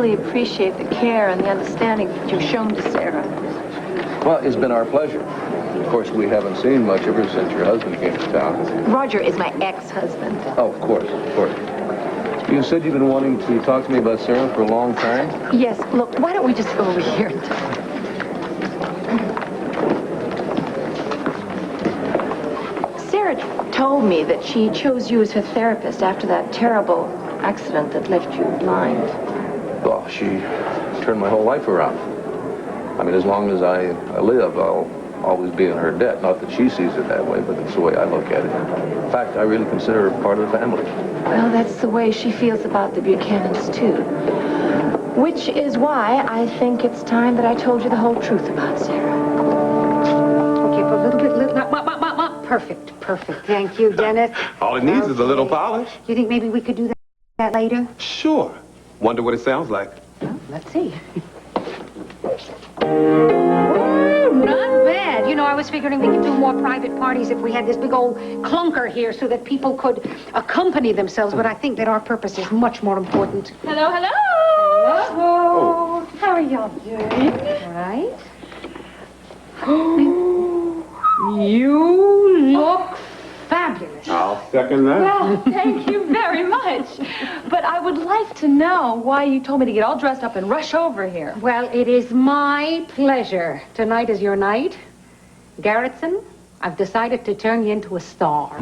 really appreciate the care and the understanding that you've shown to Sarah. Well, it's been our pleasure. Of course, we haven't seen much ever since your husband came to town. Roger is my ex-husband. Oh, of course, of course. You said you've been wanting to talk to me about Sarah for a long time? Yes, look, why don't we just go over here and talk? Sarah told me that she chose you as her therapist after that terrible accident that left you blind. Well, she turned my whole life around. I mean, as long as I live, I'll always be in her debt. Not that she sees it that way, but it's the way I look at it. In fact, I really consider her part of the family. Well, that's the way she feels about the Buchanans, too. Which is why I think it's time that I told you the whole truth about Sarah. Okay, for a little bit, perfect. Thank you, Dennis. All it needs is a little polish. You think maybe we could do that later? Sure. Wonder what it sounds like. Well, let's see. Not bad. You know, I was figuring we could do more private parties if we had this big old clunker here so that people could accompany themselves, but I think that our purpose is much more important. Hello. Hello. How are y'all doing? Right. You look fabulous. I'll second that. Well, thank you very much. But I would like to know why you told me to get all dressed up and rush over here. Well, it is my pleasure. Tonight is your night. Garretson, I've decided to turn you into a star.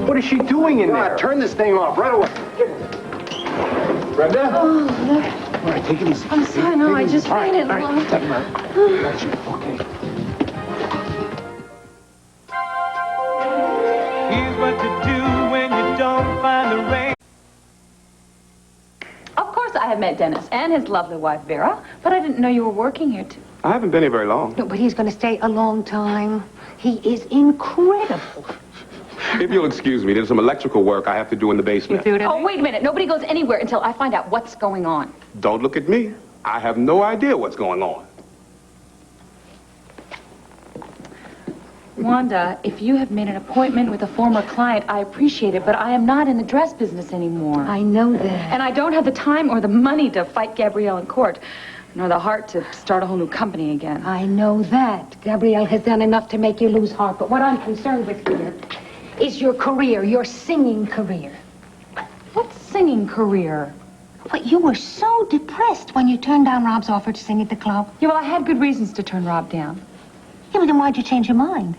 What is she doing in there? Turn this thing off right away. Brenda? Oh, look. All right, take it easy. I'm sorry, no, I just fainted. All right. Gotcha. Okay. Here's what to do when you don't find the rain. Of course I have met Dennis and his lovely wife, Vera, but I didn't know you were working here, too. I haven't been here very long. No, but he's going to stay a long time. He is incredible. If you'll excuse me, there's some electrical work I have to do in the basement. Oh, wait a minute. Nobody goes anywhere until I find out what's going on. Don't look at me. I have no idea what's going on. Wanda, if you have made an appointment with a former client, I appreciate it, but I am not in the dress business anymore. I know that. And I don't have the time or the money to fight Gabrielle in court, nor the heart to start a whole new company again. I know that. Gabrielle has done enough to make you lose heart, but what I'm concerned with here is your career, your singing career. What singing career? But you were so depressed when you turned down Rob's offer to sing at the club. Yeah, well, I had good reasons to turn Rob down. Yeah, but then why'd you change your mind?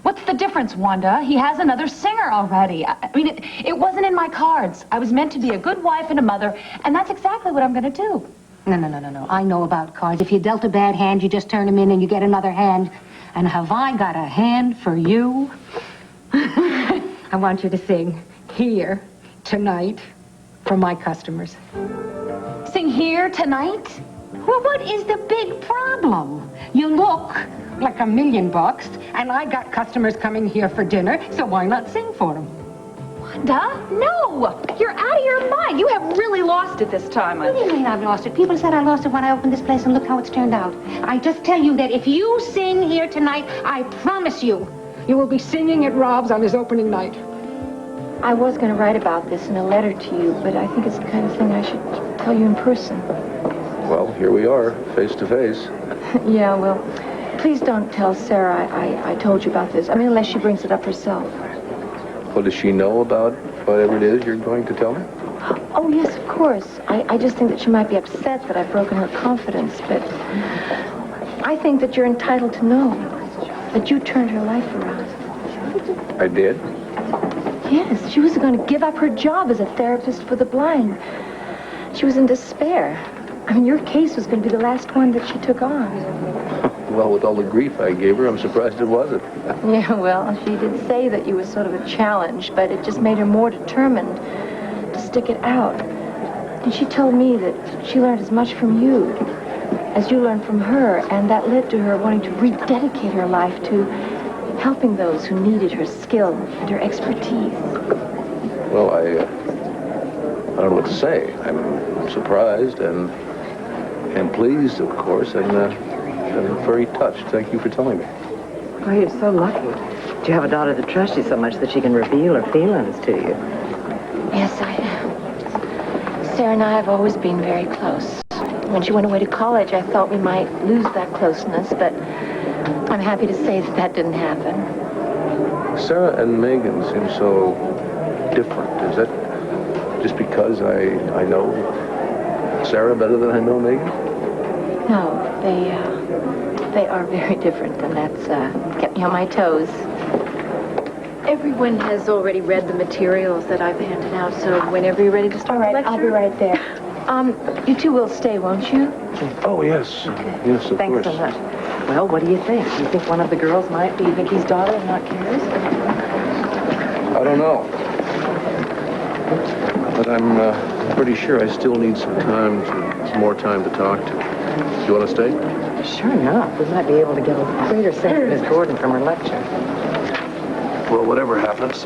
What's the difference, Wanda? He has another singer already. I mean, it wasn't in my cards. I was meant to be a good wife and a mother, and that's exactly what I'm going to do. No. I know about cards. If you dealt a bad hand, you just turn them in and you get another hand. And have I got a hand for you? I want you to sing here, tonight, for my customers. Sing here tonight? Well, what is the big problem? You look like $1 million, and I got customers coming here for dinner, so why not sing for them? Wanda, no! You're out of your mind. You have really lost it this time. What do you mean I've lost it? People said I lost it when I opened this place, and look how it's turned out. I just tell you that if you sing here tonight, I promise you, you will be singing at Rob's on his opening night. I was going to write about this in a letter to you, but I think it's the kind of thing I should tell you in person. Well, here we are, face to face. Yeah, well, please don't tell Sarah I told you about this. I mean, unless she brings it up herself. Well, does she know about whatever it is you're going to tell me? Oh, yes, of course. I just think that she might be upset that I've broken her confidence, but I think that you're entitled to know that you turned her life around. I did? Yes, she was going to give up her job as a therapist for the blind. She was in despair. I mean, your case was going to be the last one that she took on. Well, with all the grief I gave her, I'm surprised it wasn't. Yeah, well, she did say that you were sort of a challenge, but it just made her more determined to stick it out. And she told me that she learned as much from you as you learned from her, and that led to her wanting to rededicate her life to helping those who needed her skill and her expertise. Well, I don't know what to say. I'm surprised and pleased, of course, and very touched. Thank you for telling me. Oh, you're so lucky. Do you have a daughter that trusts you so much that she can reveal her feelings to you? Yes, I am. Sarah and I have always been very close. When she went away to college, I thought we might lose that closeness, but I'm happy to say that that didn't happen. Sarah and Megan seem so different. Is that just because I know Sarah better than I know Megan? No, they are very different, and that's kept me on my toes. Everyone has already read the materials that I've handed out, so whenever you're ready to start the lecture... I'll be right there. You two will stay, won't you? Oh, yes. Yes, of Thanks course. so much. Well, what do you think? Do you think one of the girls might be Vicky's daughter and not Carrie's? I don't know. But I'm pretty sure I still need some more time to talk to. Do you want to stay? Sure enough. We might be able to get a greater sense of Miss Gordon from her lecture. Well, whatever happens,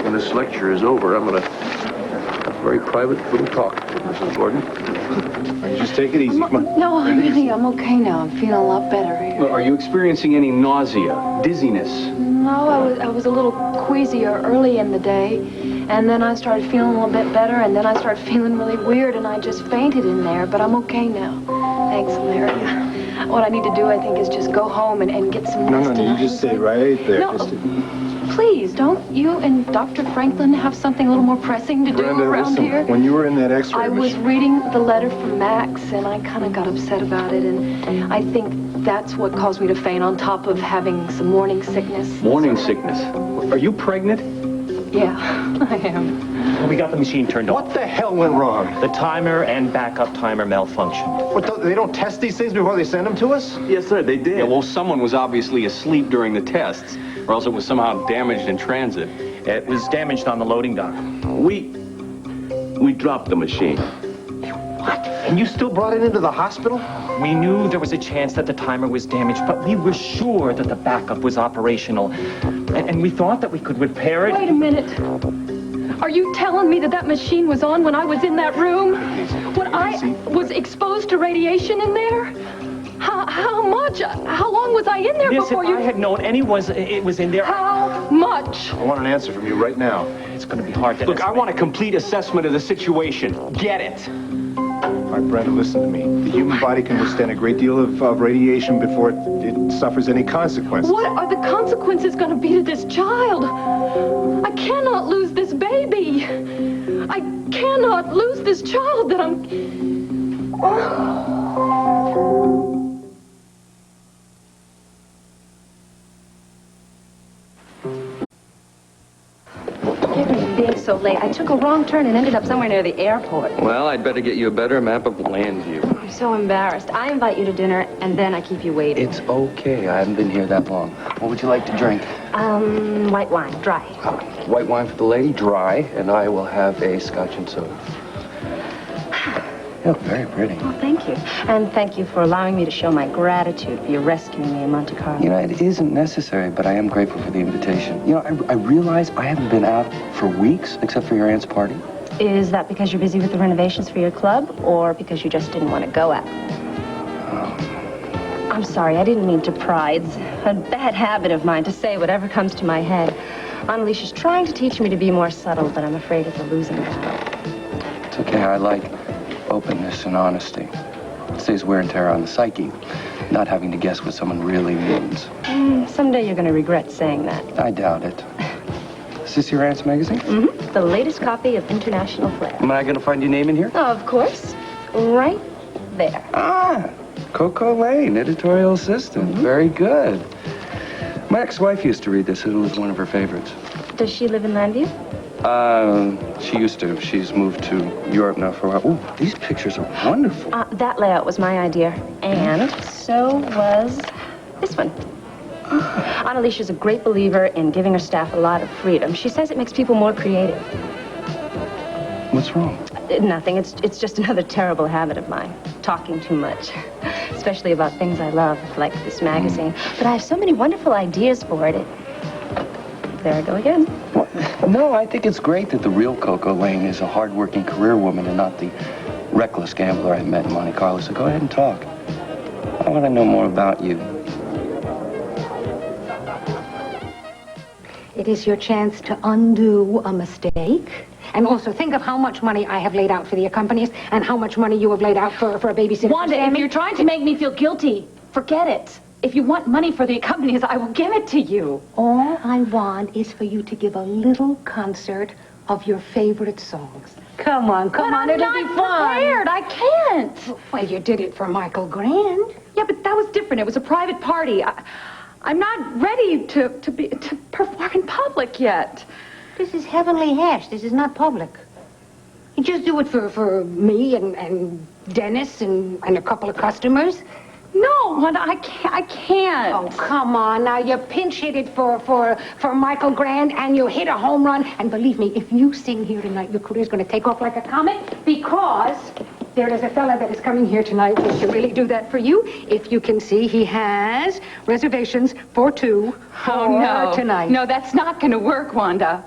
when this lecture is over, I'm going to have a very private little talk with Mrs. Gordon. All right, just take it easy. Come on. No, really, I'm okay now. I'm feeling a lot better here. Well, are you experiencing any nausea, dizziness? No, I was a little queasier early in the day, and then I started feeling a little bit better, and then I started feeling really weird, and I just fainted in there, but I'm okay now. Thanks, Larry. What I need to do, I think, is just go home and get some rest. No, you just stay right there. No, please, don't you and Dr. Franklin have something a little more pressing to do around listen, here? When you were in that X-ray I was machine... reading the letter from Max, and I kind of got upset about it, and I think that's what caused me to faint, on top of having some morning sickness. Morning sickness? Are you pregnant? Yeah, I am. We got the machine turned off. What the hell went wrong? The timer and backup timer malfunctioned. What, they don't test these things before they send them to us? Yes, sir, they did. Yeah, well, someone was obviously asleep during the tests, or else it was somehow damaged in transit. It was damaged on the loading dock. We dropped the machine. What? And you still brought it into the hospital? We knew there was a chance that the timer was damaged, but we were sure that the backup was operational. And we thought that we could repair it. Wait a minute. Are you telling me that that machine was on when I was in that room? When I was exposed to radiation in there? How much? How long was I in there Miss, before if you... I had known it was in there... How much? I want an answer from you right now. It's going to be hard to Look, I estimate. want a complete assessment of the situation. Get it? All right, Brenda, listen to me. The human body can withstand a great deal of radiation before it suffers any consequences. What are the consequences going to be to this child? I cannot lose this baby. I cannot lose this child that I'm... Being so late, I took a wrong turn and ended up somewhere near the airport. Well, I'd better get you a better map of the land view. I'm so embarrassed. I invite you to dinner, and then I keep you waiting. It's okay. I haven't been here that long. What would you like to drink? White wine, dry. White wine for the lady, dry, and I will have a scotch and soda. You look very pretty. Oh, thank you. And thank you for allowing me to show my gratitude for your rescuing me in Monte Carlo. You know, it isn't necessary, but I am grateful for the invitation. You know, I realize I haven't been out for weeks, except for your aunt's party. Is that because you're busy with the renovations for your club, or because you just didn't want to go out? I'm sorry, I didn't mean to pry. It's a bad habit of mine to say whatever comes to my head. Annalicia's trying to teach me to be more subtle, but I'm afraid of the losing battle. It's okay. I like openness and honesty. It saves wear and tear on the psyche, not having to guess what someone really means. Someday you're going to regret saying that. I doubt it. Is this your aunt's magazine? Mm-hmm. The latest copy of International Flair. Am I going to find your name in here? Of course. Right there. Ah, Coco Lane, editorial assistant. Very good. My ex-wife used to read this. It was one of her favorites. Does she live in Landview? She used to. She's moved to Europe now for a while. Ooh, these pictures are wonderful. That layout was my idea. And so was this one. Annalicia's a great believer in giving her staff a lot of freedom. She says it makes people more creative. What's wrong? Nothing. It's just another terrible habit of mine. Talking too much. Especially about things I love, like this magazine. But I have so many wonderful ideas for it. There I go again. Well, no, I think it's great that the real Coco Lane is a hard-working career woman and not the reckless gambler I met in Monte Carlo. So go ahead and talk. I want to know more about you. It is your chance to undo a mistake. And also think of how much money I have laid out for the accompanist and how much money you have laid out for a babysitter. Wanda, if you're trying to make me feel guilty, forget it. If you want money for the accompanist, I will give it to you. All I want is for you to give a little concert of your favorite songs. Come on, it'll be fun. I'm prepared. I can't. Well, you did it for Michael Grand. Yeah, but that was different. It was a private party. I'm not ready to perform in public yet. This is heavenly hash. This is not public. You just do it for me and Dennis and a couple of customers. No, Wanda, I can't. Oh, come on. Now, you pinch hit it for Michael Grand, and you hit a home run. And believe me, if you sing here tonight, your career's going to take off like a comet, because there is a fella that is coming here tonight who can really do that for you. If you can see, he has reservations for two for tonight. No, that's not going to work, Wanda.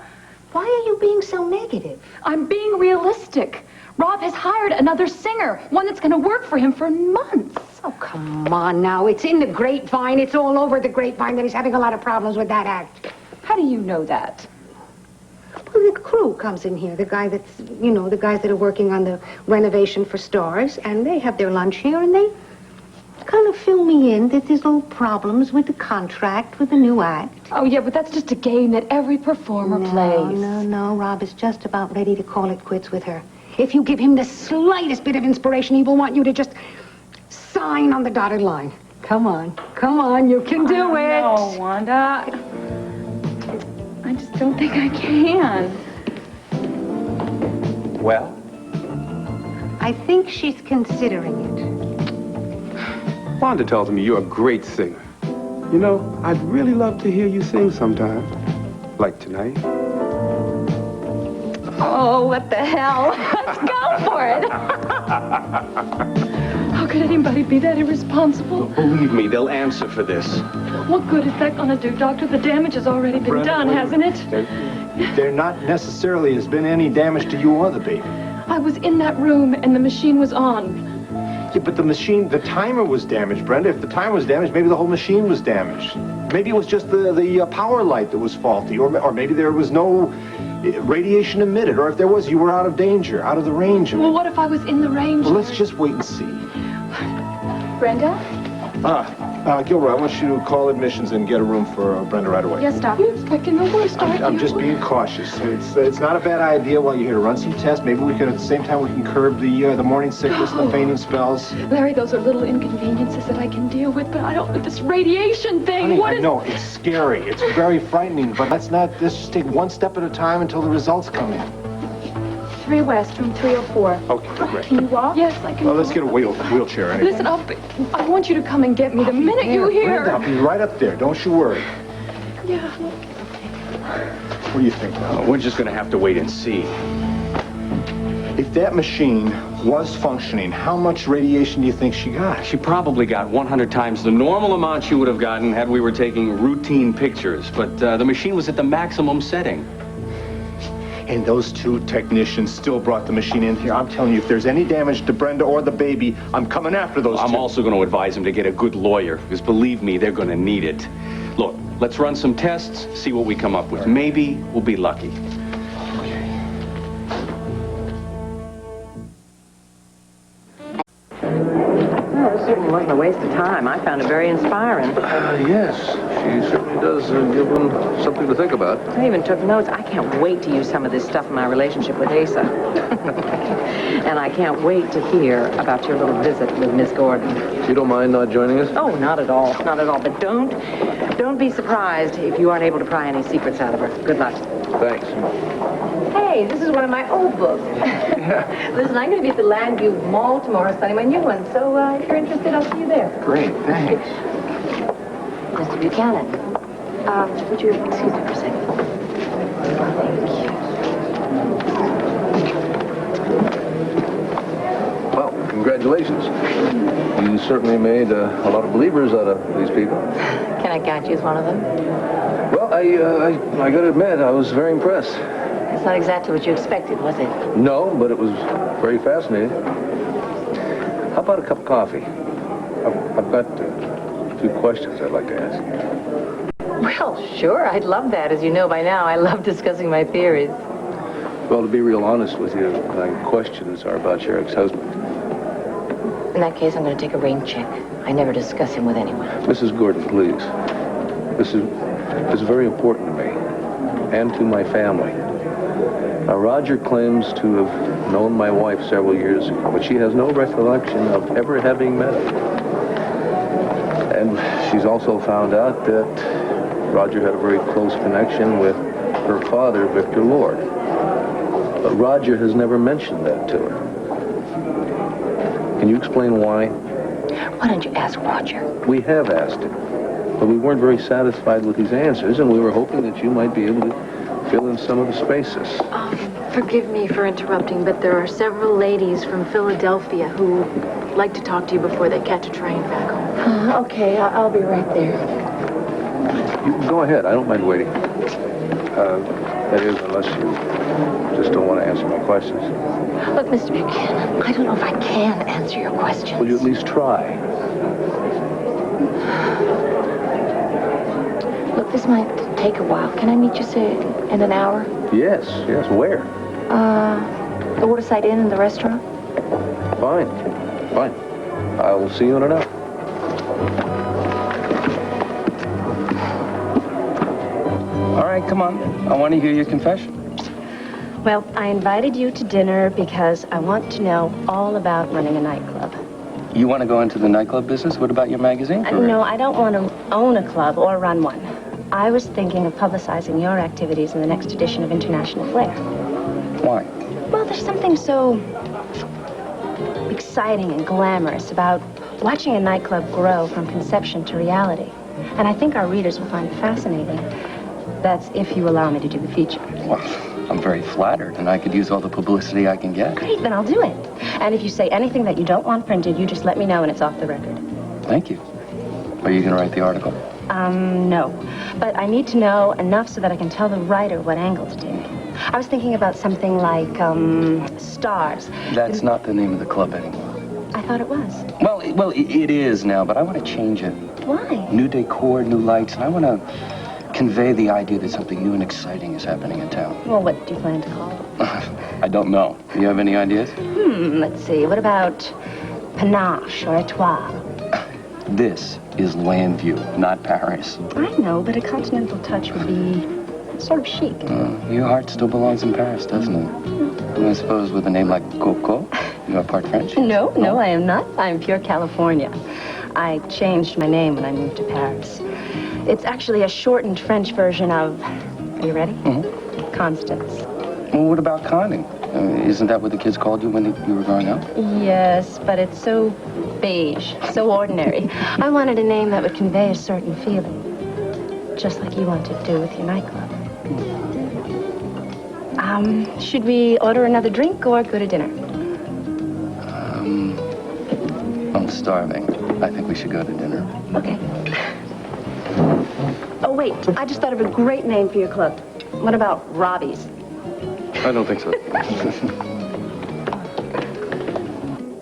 Why are you being so negative? I'm being realistic. Rob has hired another singer, one that's going to work for him for months. Oh, come on now. It's in the grapevine. It's all over the grapevine that he's having a lot of problems with that act. How do you know that? Well, the crew comes in here. The guys that are working on the renovation for Stars, and they have their lunch here, and they kind of fill me in that there's little problems with the contract with the new act. Oh, yeah, but that's just a game that every performer plays. No. Rob is just about ready to call it quits with her. If you give him the slightest bit of inspiration, he will want you to just sign on the dotted line. Come on, you can do it. No, Wanda. I just don't think I can. Well? I think she's considering it. Wanda tells me you're a great singer. You know, I'd really love to hear you sing sometime. Like tonight. Oh, what the hell? Let's go for it. How could anybody be that irresponsible? Believe me, they'll answer for this. What good is that going to do, Doctor? The damage has already been done, hasn't it? There not necessarily has been any damage to you or the baby. I was in that room and the machine was on. Yeah, but the timer was damaged, Brenda. If the timer was damaged, maybe the whole machine was damaged. Maybe it was just the power light that was faulty, or maybe there was no radiation emitted, or if there was, you were out of danger, out of the range of it. Well, what if I was in the range? Well, let's just wait and see. Brenda? Gilroy, I want you to call admissions and get a room for Brenda right away. Yes, Doctor. You're expecting the worst, aren't you? I'm just being cautious. It's not a bad idea while you're here to run some tests. Maybe we can, at the same time, we can curb the morning sickness and the fainting spells. Larry, those are little inconveniences that I can deal with, but I don't with this radiation thing. Honey, I know, it's scary. It's very frightening, but let's just take one step at a time until the results come in. 3 West, room 304. Okay, great. Can you walk? Yes, I can. Well, let's get a wheelchair anyway. Listen, I want you to come and get me the minute you hear. Brenda, I'll be right up there. Don't you worry. Yeah. What do you think now? We're just going to have to wait and see. If that machine was functioning, how much radiation do you think she got? She probably got 100 times the normal amount she would have gotten had we were taking routine pictures, but the machine was at the maximum setting. And those 2 technicians still brought the machine in here. I'm telling you, if there's any damage to Brenda or the baby, I'm coming after those 2. I'm also going to advise him to get a good lawyer, because believe me, they're going to need it. Look, let's run some tests, see what we come up with. Maybe we'll be lucky. Well, it certainly wasn't a waste of time. I found it very inspiring. Yes, she certainly does give one something to think about. I even took notes. I can't wait to use some of this stuff in my relationship with Asa. And I can't wait to hear about your little visit with Miss Gordon. You don't mind not joining us? Oh, not at all. Not at all. But don't be surprised if you aren't able to pry any secrets out of her. Good luck. Thanks. Hey, this is one of my old books. Listen, I'm going to be at the Landview Mall tomorrow studying my new one, so if you're interested, I'll see you there. Great, thanks. Mr. Buchanan, would you excuse me for a second? Well, congratulations. You certainly made a lot of believers out of these people. Can I count you as one of them? Well, I got to admit, I was very impressed. It's not exactly what you expected, was it? No, but it was very fascinating. How about a cup of coffee? I've got two questions I'd like to ask. Well, sure, I'd love that. As you know by now, I love discussing my theories. Well, to be real honest with you, my questions are about your ex-husband. In that case, I'm going to take a rain check. I never discuss him with anyone. Mrs. Gordon, please. This is very important to me and to my family. Now, Roger claims to have known my wife several years ago, but she has no recollection of ever having met her. And she's also found out that Roger had a very close connection with her father, Victor Lord. But Roger has never mentioned that to her. Can you explain why? Why don't you ask Roger? We have asked him, but we weren't very satisfied with his answers, and we were hoping that you might be able to fill in some of the spaces. Forgive me for interrupting, but there are several ladies from Philadelphia who like to talk to you before they catch a train back home. Okay, I'll be right there. You can go ahead. I don't mind waiting. That is, unless you just don't want to answer my questions. Look, Mr. Buchanan, I don't know if I can answer your questions. Will you at least try? Look, this might take a while. Can I meet you, say, in an hour? Yes. Where? The Waterside Inn and the restaurant? Fine. I will see you in an hour. All right, come on. I want to hear your confession. Well, I invited you to dinner because I want to know all about running a nightclub. You want to go into the nightclub business? What about your magazine career? No, I don't want to own a club or run one. I was thinking of publicizing your activities in the next edition of International Flair. Why? Well, there's something so exciting and glamorous about watching a nightclub grow from conception to reality. And I think our readers will find it fascinating. That's if you allow me to do the feature. Well, I'm very flattered, and I could use all the publicity I can get. Great, then I'll do it. And if you say anything that you don't want printed, you just let me know and it's off the record. Thank you. Are you going to write the article? No. But I need to know enough so that I can tell the writer what angle to take. I was thinking about something like, Stars. That's not the name of the club anymore. I thought it was. Well, it is now, but I want to change it. Why? New decor, new lights, and I want to convey the idea that something new and exciting is happening in town. Well, what do you plan to call it? I don't know. Do you have any ideas? Let's see. What about Panache or Etoile? This is Landview, not Paris. I know, but a continental touch would be sort of chic. Your heart still belongs in Paris, doesn't it? And I suppose with a name like Coco, you're part French? No, I am not. I'm pure California. I changed my name when I moved to Paris. It's actually a shortened French version of, are you ready? Mm-hmm. Constance. Well, what about conning? Isn't that what the kids called you when you were growing up? Yes, but it's so beige, so ordinary. I wanted a name that would convey a certain feeling, just like you want to do with your nightclub. Should we order another drink or go to dinner? I'm starving. I think we should go to dinner. Okay. Oh, wait. I just thought of a great name for your club. What about Robbie's? I don't think so.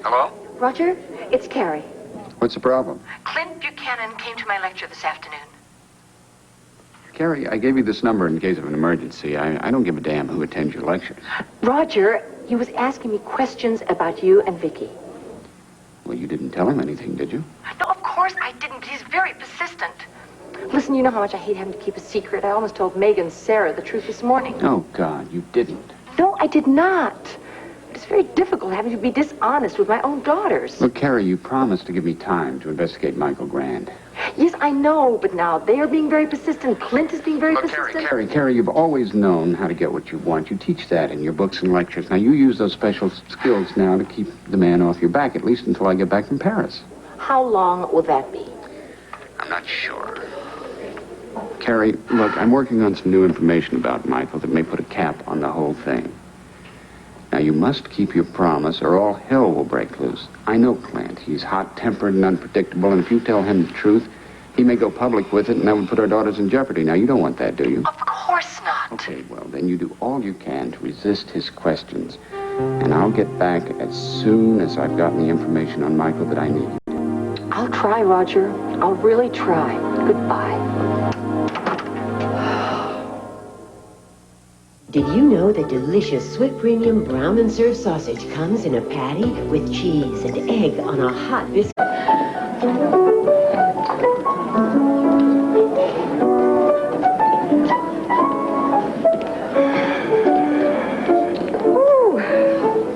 Hello? Roger, it's Carrie. What's the problem? Clint Buchanan came to my lecture this afternoon. Carrie, I gave you this number in case of an emergency. I don't give a damn who attends your lectures. Roger, he was asking me questions about you and Vicky. Well, you didn't tell him anything, did you? No, of course very persistent. Listen, you know how much I hate having to keep a secret. I almost told Meg and Sarah the truth this morning. Oh, God, you didn't. No, I did not. It's very difficult having to be dishonest with my own daughters. Look, Carrie, you promised to give me time to investigate Michael Grand. Yes, I know, but now they are being very persistent. Clint is being very persistent. Carrie, you've always known how to get what you want. You teach that in your books and lectures. Now, you use those special skills now to keep the man off your back, at least until I get back from Paris. How long will that be? I'm not sure. Carrie, look, I'm working on some new information about Michael that may put a cap on the whole thing. Now, you must keep your promise or all hell will break loose. I know Clint. He's hot-tempered and unpredictable, and if you tell him the truth, he may go public with it, and that would put our daughters in jeopardy. Now, you don't want that, do you? Of course not. Okay, well, then you do all you can to resist his questions. And I'll get back as soon as I've gotten the information on Michael that I need. I'll try, Roger. I'll really try. Goodbye. Did you know that delicious Swift Premium Brown and Serve sausage comes in a patty with cheese and egg on a hot biscuit?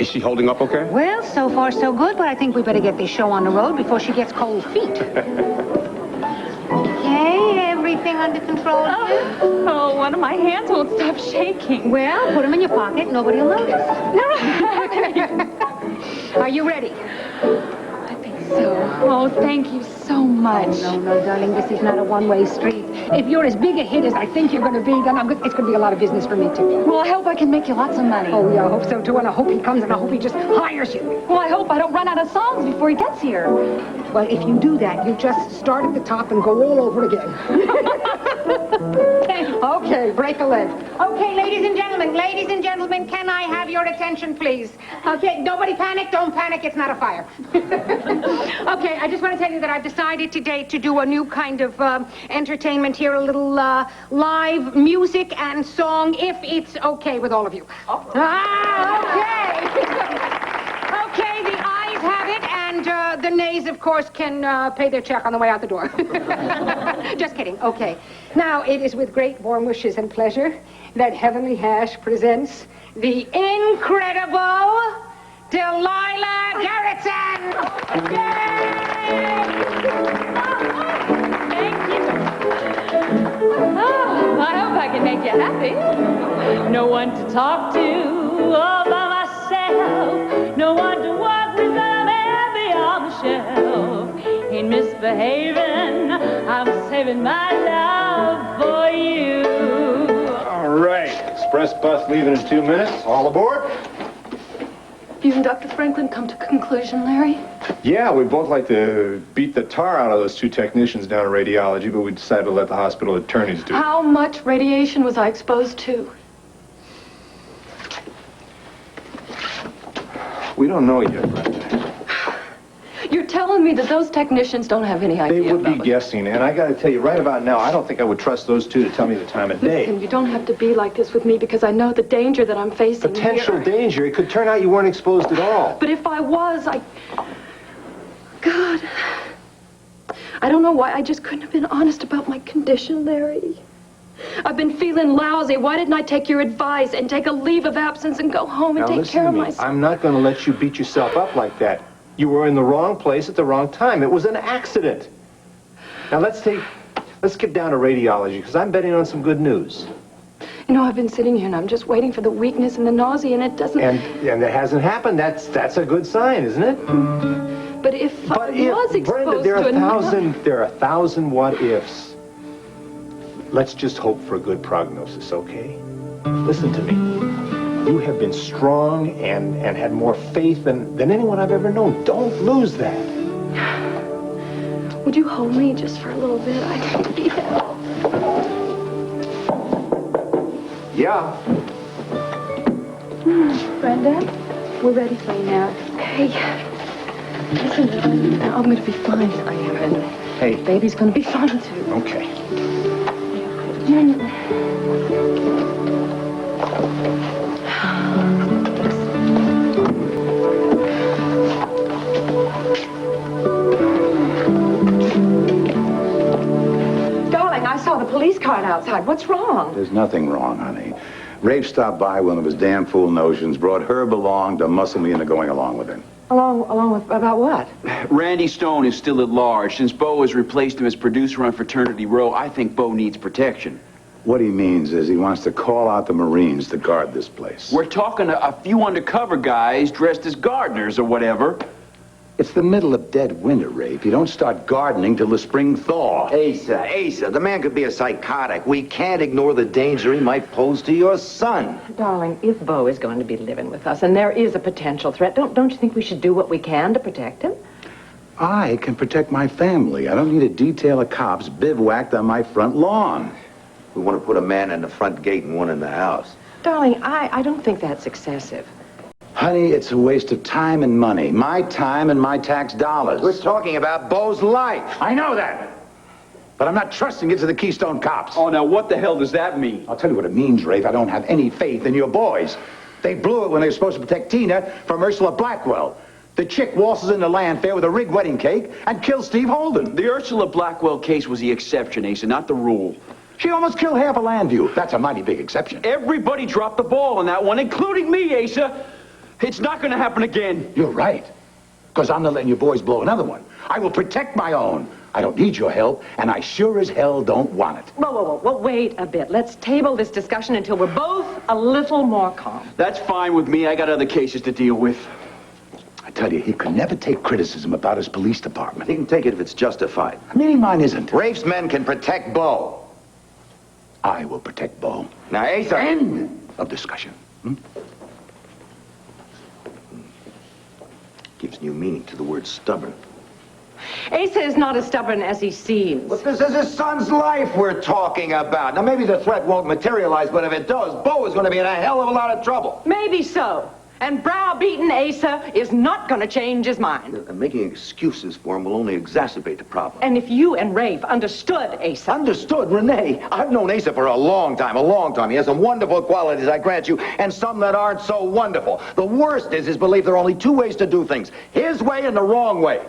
Is she holding up okay? Well, so far so good, but I think we better get this show on the road before she gets cold feet. Okay, everything under control here? Oh, one of my hands won't stop shaking. Well, put them in your pocket. Nobody will notice. No. Okay. Are you ready? I think so. Oh, thank you so much. Oh, no, darling. This is not a one-way street. If you're as big a hit as I think you're going to be, then it's going to be a lot of business for me, too. Well, I hope I can make you lots of money. Oh, yeah, I hope so, too. And I hope he comes, and I hope he just hires you. Well, I hope I don't run out of songs before he gets here. Well, if you do that, you just start at the top and go all over again. Okay, break a leg. Okay, ladies and gentlemen, can I have your attention, please? Okay, nobody panic. Don't panic. It's not a fire. Okay, I just want to tell you that I've decided today to do a new kind of entertainment here, a little live music and song, if it's okay with all of you. Okay. Okay, the ayes have it, and the nays, of course, can pay their check on the way out the door. Just kidding. Okay. Now, it is with great warm wishes and pleasure that Heavenly Hash presents the incredible Delilah Garrettson. Yay! Thank you. Oh, I hope I can make you happy. No one to talk to all by myself. No one to walk with, I'm heavy on the shelf. Ain't misbehaving, I'm saving my love for you. All right. Express bus leaving in 2 minutes. All aboard. You and Dr. Franklin come to conclusion, Larry? Yeah, we'd both like to beat the tar out of those two technicians down in radiology, but we decided to let the hospital attorneys do it. How much radiation was I exposed to? We don't know yet, Brenda. You're telling me that those technicians don't have any idea They would be about it. guessing, and I got to tell you, right about now, I don't think I would trust those two to tell me the time of day. Listen, you don't have to be like this with me because I know the danger that I'm facing Potential here. danger. It could turn out you weren't exposed at all. But if I was, God. I don't know why I just couldn't have been honest about my condition, Larry. I've been feeling lousy. Why didn't I take your advice and take a leave of absence and go home and Now, take listen care to of me. myself? I'm not going to let you beat yourself up like that. You were in the wrong place at the wrong time. It was an accident. Now, let's get down to radiology, because I'm betting on some good news. You know, I've been sitting here and I'm just waiting for the weakness and the nausea, and it doesn't... And it hasn't happened. That's a good sign, isn't it? But if I was exposed Brenda, there to are 1,000 what ifs. Let's just hope for a good prognosis, okay? Listen to me. You have been strong and had more faith than anyone I've ever known. Don't lose that. Would you hold me just for a little bit? I need help. Yeah. Brenda, we're ready for you now. Hey, listen, I'm going to be fine. I am, Brenda. Hey. Baby's going to be fine, too. Okay. cart outside. What's wrong? There's nothing wrong, honey. Rafe stopped by one of his damn fool notions, brought Herb along to muscle me into going along with him. Along with, about what? Randy Stone is still at large. Since Bo has replaced him as producer on Fraternity Row, I think Bo needs protection. What he means is he wants to call out the Marines to guard this place. We're talking a few undercover guys dressed as gardeners or whatever. It's the middle of dead winter, Rafe. You don't start gardening till the spring thaw. Asa, the man could be a psychotic. We can't ignore the danger he might pose to your son. Darling, if Bo is going to be living with us and there is a potential threat, don't you think we should do what we can to protect him? I can protect my family. I don't need a detail of cops bivouacked on my front lawn. We want to put a man in the front gate and one in the house. Darling, I don't think that's excessive. Honey, it's a waste of time and money. My time and my tax dollars. We're talking about Bo's life. I know that. But I'm not trusting it to the Keystone Cops. Oh, now what the hell does that mean? I'll tell you what it means, Rafe. I don't have any faith in your boys. They blew it when they were supposed to protect Tina from Ursula Blackwell. The chick waltzes into Landfair with a rigged wedding cake and kills Steve Holden. The Ursula Blackwell case was the exception, Asa, not the rule. She almost killed half of Landview. That's a mighty big exception. Everybody dropped the ball on that one, including me, Asa. It's not going to happen again. You're right. Because I'm not letting your boys blow another one. I will protect my own. I don't need your help, and I sure as hell don't want it. Whoa, wait a bit. Let's table this discussion until we're both a little more calm. That's fine with me. I got other cases to deal with. I tell you, he could never take criticism about his police department. He can take it if it's justified. Meaning mine isn't. Rafe's men can protect Bo. I will protect Bo. Now, Asa... End of discussion. Gives new meaning to the word stubborn. Asa is not as stubborn as he seems. But this is his son's life we're talking about. Now, maybe the threat won't materialize, but if it does, Bo is going to be in a hell of a lot of trouble. Maybe so. And browbeaten Asa is not going to change his mind. Making excuses for him will only exacerbate the problem. And if you and Rafe understood Asa... Understood? Renee, I've known Asa for a long time. He has some wonderful qualities, I grant you, and some that aren't so wonderful. The worst is his belief there are only two ways to do things. His way and the wrong way.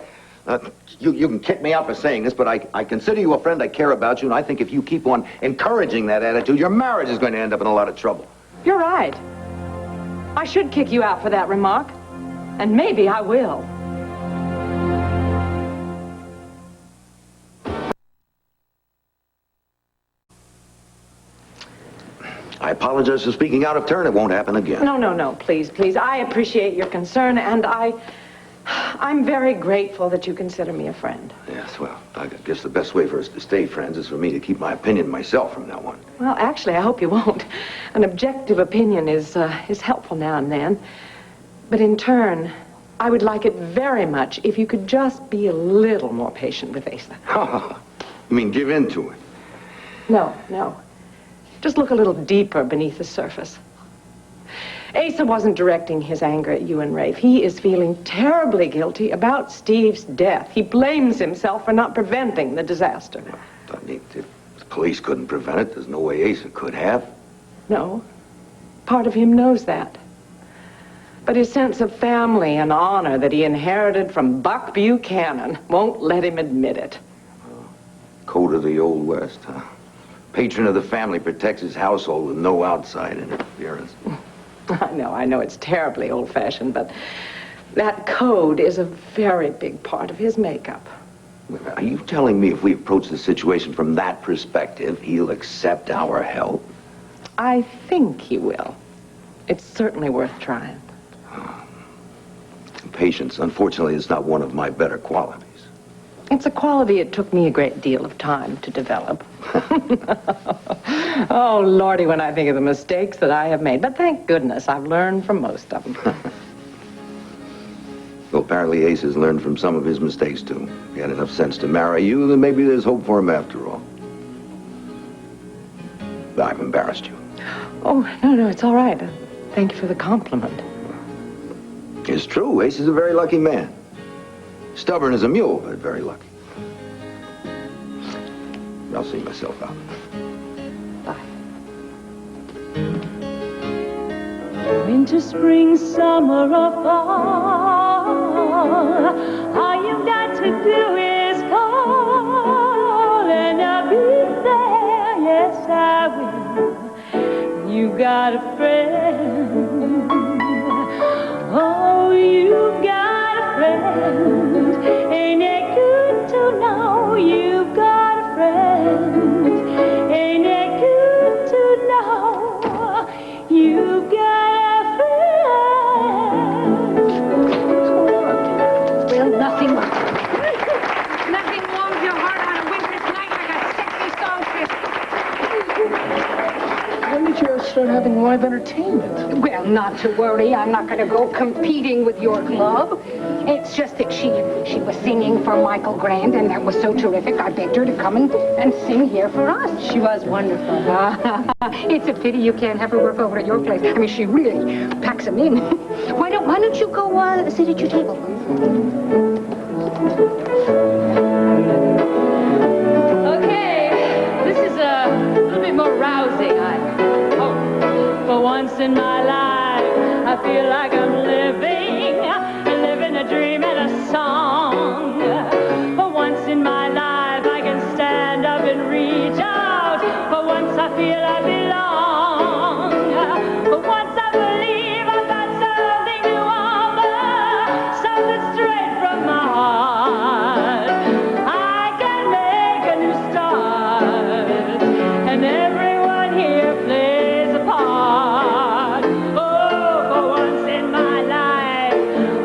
You can kick me out for saying this, but I consider you a friend. I care about you, and I think if you keep on encouraging that attitude, your marriage is going to end up in a lot of trouble. You're right. I should kick you out for that remark. And maybe I will. I apologize for speaking out of turn. It won't happen again. No, please. I appreciate your concern, and I'm very grateful that you consider me a friend. Yes, well, I guess the best way for us to stay friends is for me to keep my opinion myself from now on. Well, actually, I hope you won't. An objective opinion is helpful now and then. But in turn, I would like it very much if you could just be a little more patient with Asa. You mean give in to it? No. Just look a little deeper beneath the surface. Asa wasn't directing his anger at you and Rafe. He is feeling terribly guilty about Steve's death. He blames himself for not preventing the disaster. If the police couldn't prevent it, there's no way Asa could have. No. Part of him knows that. But his sense of family and honor that he inherited from Buck Buchanan won't let him admit it. Code of the Old West, huh? Patron of the family protects his household with no outside interference. I know it's terribly old-fashioned, but that code is a very big part of his makeup. Are you telling me if we approach the situation from that perspective, he'll accept our help? I think he will. It's certainly worth trying. Patience, unfortunately, is not one of my better qualities. It's a quality it took me a great deal of time to develop. Oh, Lordy, when I think of the mistakes that I have made. But thank goodness I've learned from most of them. Well, apparently Ace has learned from some of his mistakes, too. If he had enough sense to marry you, then maybe there's hope for him after all. I've embarrassed you. Oh, no, it's all right. Thank you for the compliment. It's true. Ace is a very lucky man. Stubborn as a mule, but very lucky. I'll see myself out. Bye. Winter, spring, summer, or fall, all you've got to do is call and I'll be there, yes yes, I will. You got a friend. Oh, you got a friend. Ain't it good to know you've got a friend? Ain't it good to know you've got a friend? Well, nothing. Nothing warms your heart on a winter's night like a sexy songstress. When did you start having live entertainment? Well, not to worry. I'm not going to go competing with your club. It's just that she was singing for Michael Grant, and that was so terrific. I begged her to come and sing here for us. She was wonderful. It's a pity you can't have her work over at your place. I mean, she really packs them in. Why don't you go sit at your table? Okay, this is a little bit more rousing, I hope. For once in my life, I feel like I'm living a dream and a song. For once in my life, I can stand up and reach out. For once I feel I belong. For once I believe I've got something to offer, something straight from my heart. I can make a new start, and everyone here plays a part. Oh, for once in my life,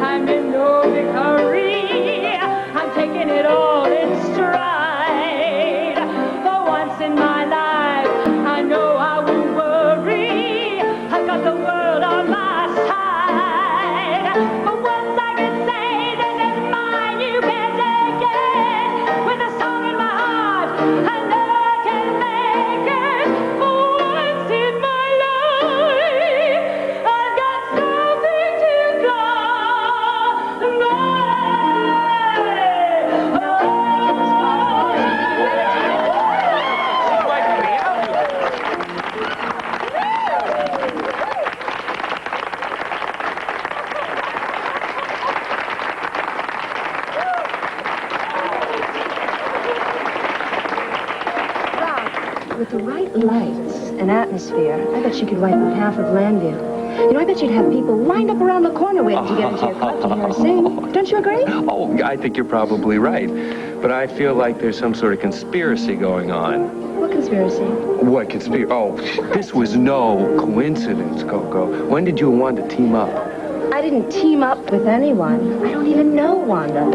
I'm in no big hurry. I'm taking it all in stride. For once in my life, I know I won't worry. I've got the world on my side. For once I can say that it's mine, you can't take it. With a song in my heart, I know I can make it. For once in my life, I've got something to call mine. With the right lights and atmosphere, I bet you could wipe up half of Landview. You know, I bet you'd have people lined up around the corner waiting to get into your club to hear her sing. Don't you agree? Oh, I think you're probably right. But I feel like there's some sort of conspiracy going on. What conspiracy? What conspiracy? Oh, this was no coincidence, Coco. When did you and Wanda team up? I didn't team up with anyone. I don't even know Wanda.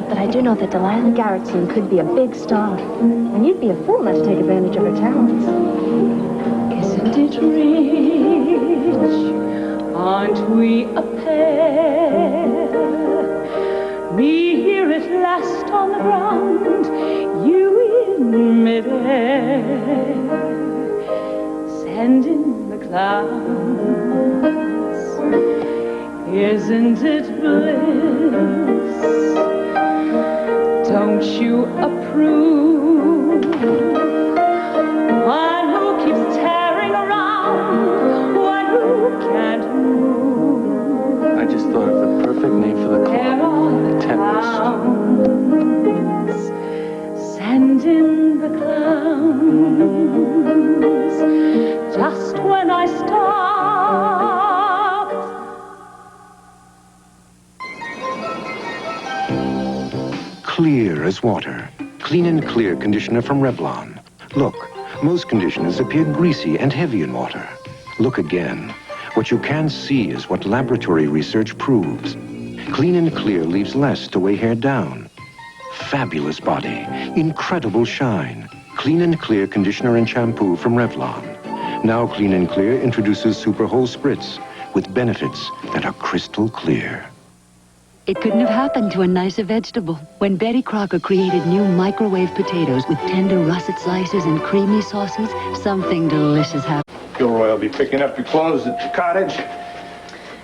But I do know that Delilah Garrettson could be a big star. And you'd be a fool not to take advantage of her talents. Isn't it rich? Aren't we a pair? Me here at last on the ground, you in midair. Sand in the clouds. Isn't it bliss? Don't you approve? One who keeps tearing around, one who can't move. I just thought of the perfect name for the club. Tempest. Sand in the clouds. Just when I stopped. Clear as water. Clean and Clear conditioner from Revlon. Look, most conditioners appear greasy and heavy in water. Look again. What you can't see is what laboratory research proves. Clean and Clear leaves less to weigh hair down. Fabulous body. Incredible shine. Clean and Clear conditioner and shampoo from Revlon. Now Clean and Clear introduces Super Whole Spritz with benefits that are crystal clear. It couldn't have happened to a nicer vegetable. When Betty Crocker created new microwave potatoes with tender russet slices and creamy sauces, something delicious happened. Gilroy will be picking up your clothes at the cottage.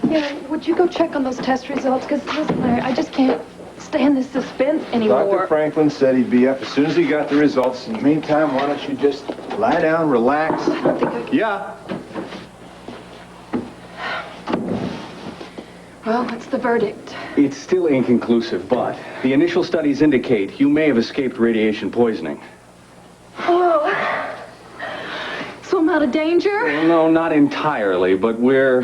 Yeah, would you go check on those test results? Because, listen, Larry, I just can't stand this suspense anymore. Dr. Franklin said he'd be up as soon as he got the results. In the meantime, why don't you just lie down, relax? I don't think I can. Yeah. Well, what's the verdict? It's still inconclusive, but the initial studies indicate you may have escaped radiation poisoning. Oh. him out of danger? Well, no, not entirely, but we're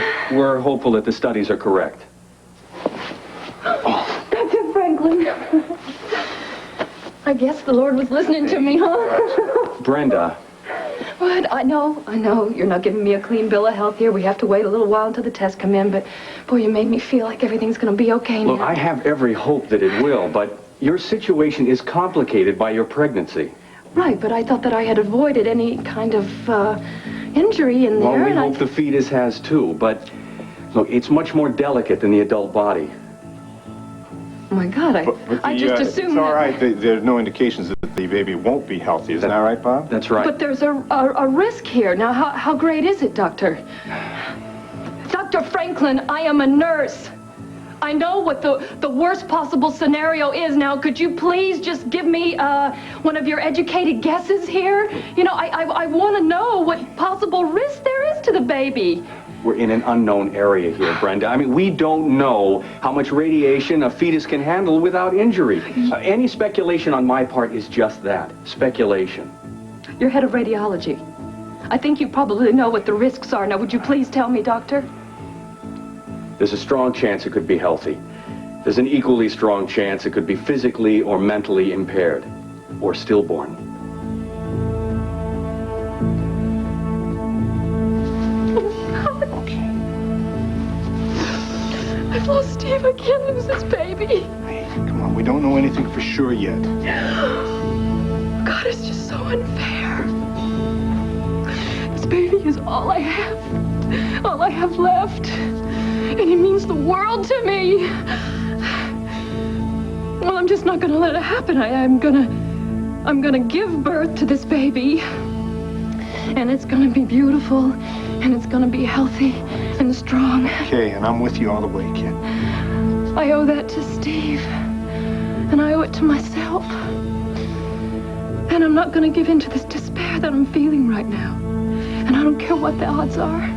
hopeful that the studies are correct. Dr. Franklin. I guess the Lord was listening to me, huh? Brenda. What? I know. You're not giving me a clean bill of health here. We have to wait a little while until the tests come in, but boy, you made me feel like everything's going to be okay now. Look, I have every hope that it will, but your situation is complicated by your pregnancy. Right, but I thought that I had avoided any kind of injury in there. Well, we hope the fetus has too, but look, it's much more delicate than the adult body. Oh my God, I just assumed it's all that... right. There's no indications that the baby won't be healthy. Isn't that right, Bob? That's right. But there's a risk here. Now, how great is it, Doctor? Dr. Franklin, I am a nurse. I know what the worst possible scenario is. Now, could you please just give me one of your educated guesses here? You know, I want to know what possible risk there is to the baby. We're in an unknown area here, Brenda. I mean, we don't know how much radiation a fetus can handle without injury. Any speculation on my part is just that, speculation. You're head of radiology. I think you probably know what the risks are. Now, would you please tell me, Doctor? There's a strong chance it could be healthy. There's an equally strong chance it could be physically or mentally impaired, or stillborn. I've lost Steve. I can't lose this baby. Hey, come on. We don't know anything for sure yet. God, it's just so unfair. This baby is all I have left. And it means the world to me. Well, I'm just not gonna let it happen. I'm gonna give birth to this baby. And it's gonna be beautiful. And it's gonna be healthy and strong. Okay, and I'm with you all the way, kid. I owe that to Steve. And I owe it to myself. And I'm not gonna give in to this despair that I'm feeling right now. And I don't care what the odds are.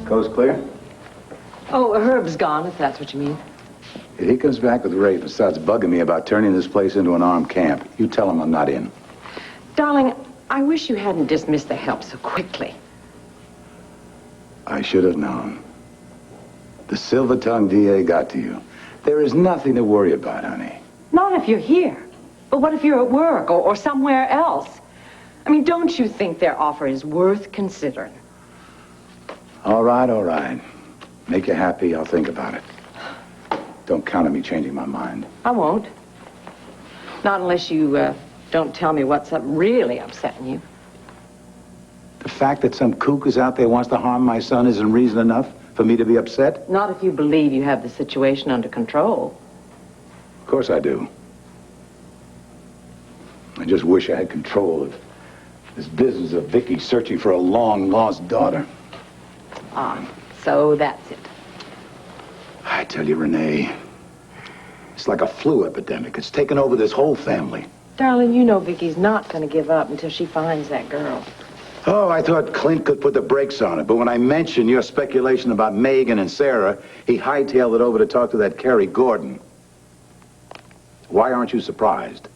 Coast clear? Oh, Herb's gone, if that's what you mean. If he comes back with Rafe and starts bugging me about turning this place into an armed camp, you tell him I'm not in. Darling, I wish you hadn't dismissed the help so quickly. I should have known. The silver-tongued DA got to you. There is nothing to worry about, honey. Not if you're here. But what if you're at work or somewhere else? I mean, don't you think their offer is worth considering? All right. Make you happy, I'll think about it. Don't count on me changing my mind. I won't. Not unless you don't tell me what's really upsetting you. The fact that some kook is out there wants to harm my son isn't reason enough for me to be upset? Not if you believe you have the situation under control. Of course I do. I just wish I had control of this business of Vicky searching for a long-lost daughter. Ah, so that's it. I tell you, Renee, it's like a flu epidemic. It's taken over this whole family. Darling, you know Vicky's not going to give up until she finds that girl. Oh, I thought Clint could put the brakes on it, but when I mentioned your speculation about Megan and Sarah, he hightailed it over to talk to that Carrie Gordon. Why aren't you surprised?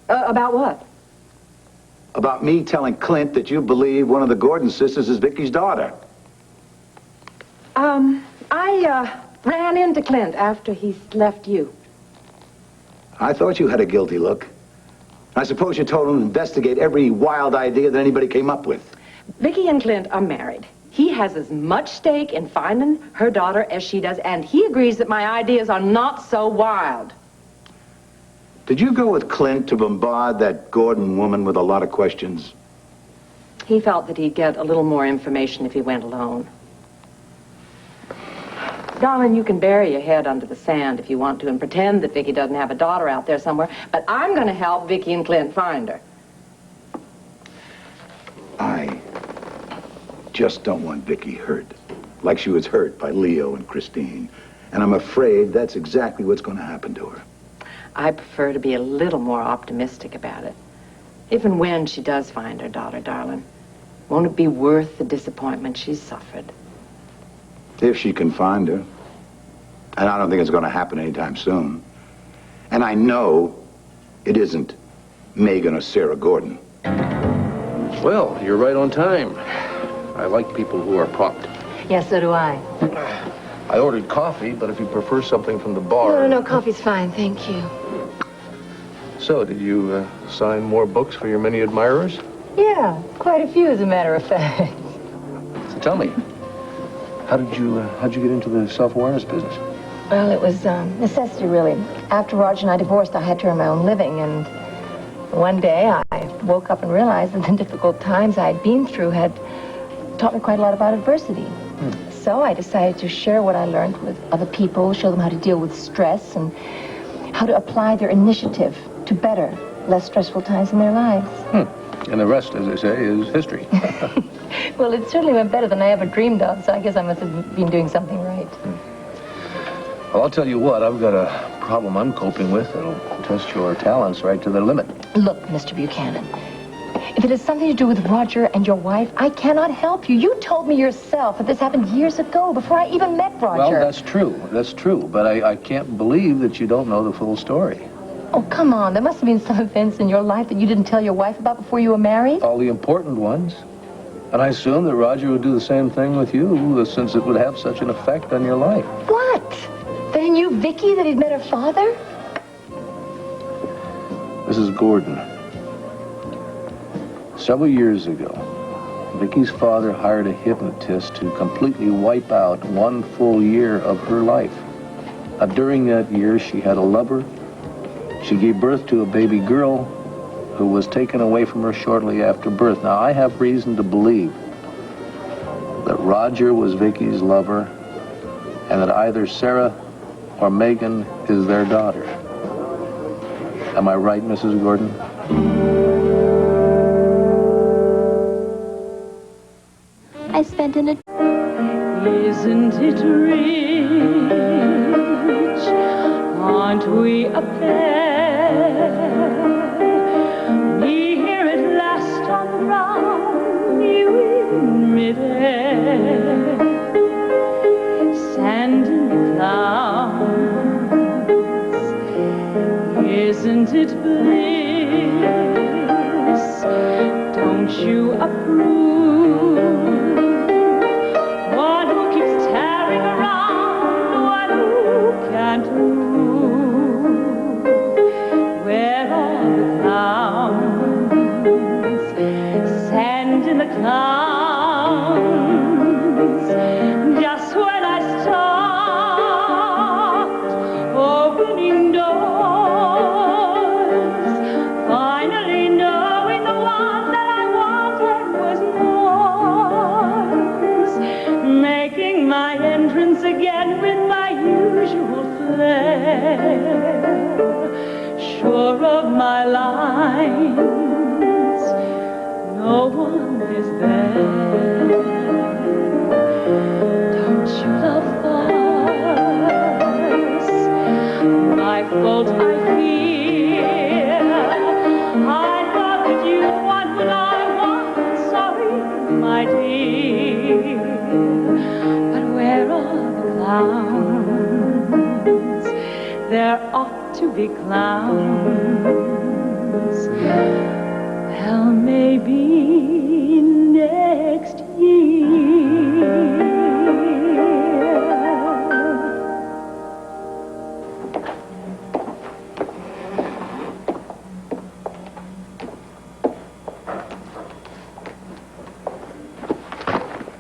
About what? About me telling Clint that you believe one of the Gordon sisters is Vicky's daughter. I ran into Clint after he left you. I thought you had a guilty look. I suppose you told him to investigate every wild idea that anybody came up with. Vicky and Clint are married. He has as much stake in finding her daughter as she does, and he agrees that my ideas are not so wild. Did you go with Clint to bombard that Gordon woman with a lot of questions? He felt that he'd get a little more information if he went alone. Darling, you can bury your head under the sand if you want to and pretend that Vicky doesn't have a daughter out there somewhere, but I'm going to help Vicky and Clint find her. I just don't want Vicky hurt, like she was hurt by Leo and Christine. And I'm afraid that's exactly what's going to happen to her. I prefer to be a little more optimistic about it. If and when she does find her daughter, darling, won't it be worth the disappointment she's suffered? If she can find her. And I don't think it's going to happen anytime soon. And I know it isn't Megan or Sarah Gordon. Well, you're right on time. I like people who are prompt. Yes, so do I. I ordered coffee, but if you prefer something from the bar... No, coffee's fine, thank you. So, did you sign more books for your many admirers? Yeah, quite a few, as a matter of fact. So tell me, how'd you get into the self-awareness business? Well, it was necessity, really. After Roger and I divorced, I had to earn my own living, and one day I woke up and realized that the difficult times I'd been through had taught me quite a lot about adversity. So I decided to share what I learned with other people, show them how to deal with stress and how to apply their initiative to better, less stressful times in their lives. And the rest, as they say, is history. Well, it certainly went better than I ever dreamed of, so I guess I must have been doing something right. Well, I'll tell you what, I've got a problem I'm coping with that'll test your talents right to their limit. Look, Mr. Buchanan, if it has something to do with Roger and your wife, I cannot help you. You told me yourself that this happened years ago, before I even met Roger. Well, that's true. But I can't believe that you don't know the full story. Oh, come on. There must have been some events in your life that you didn't tell your wife about before you were married. All the important ones. And I assume that Roger would do the same thing with you, since it would have such an effect on your life. What? That he knew Vicky, that he'd met her father? Mrs. Gordon, several years ago, Vicky's father hired a hypnotist to completely wipe out 1 full year of her life. During that year, she had a lover. She gave birth to a baby girl who was taken away from her shortly after birth. Now, I have reason to believe that Roger was Vicky's lover and that either Sarah or Megan is their daughter. Am I right, Mrs. Gordon? I spent in a... Isn't it rich? Aren't we a pair? Me here at last on the run, you in midair. Sand in the clouds. Isn't it bliss? Don't you approve? One who keeps tearing around, one who can't move. Where are the clouds? Sand in the clouds. Just when I stopped opening doors, finally knowing the one that I wanted was yours, making my entrance again with my usual flair, sure of my lines, no one is there. Don't you love us? My fault, I fear. I thought that you want what I want. Sorry, my dear. But where are the clowns? There ought to be clowns. Well, maybe next year.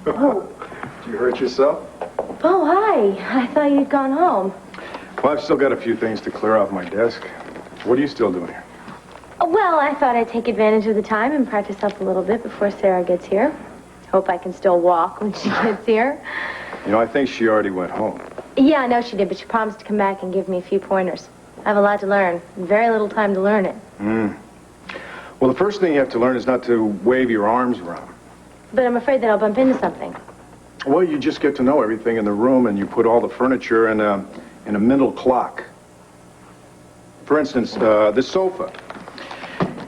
Oh, did you hurt yourself? Oh, hi. I thought you'd gone home. Well, I've still got a few things to clear off my desk. What are you still doing here? Well, I thought I'd take advantage of the time and practice up a little bit before Sarah gets here. Hope I can still walk when she gets here. You know, I think she already went home. Yeah, I know she did, but she promised to come back and give me a few pointers. I have a lot to learn, and very little time to learn it. Well, the first thing you have to learn is not to wave your arms around. But I'm afraid that I'll bump into something. Well, you just get to know everything in the room, and you put all the furniture in a mental clock. For instance, this sofa.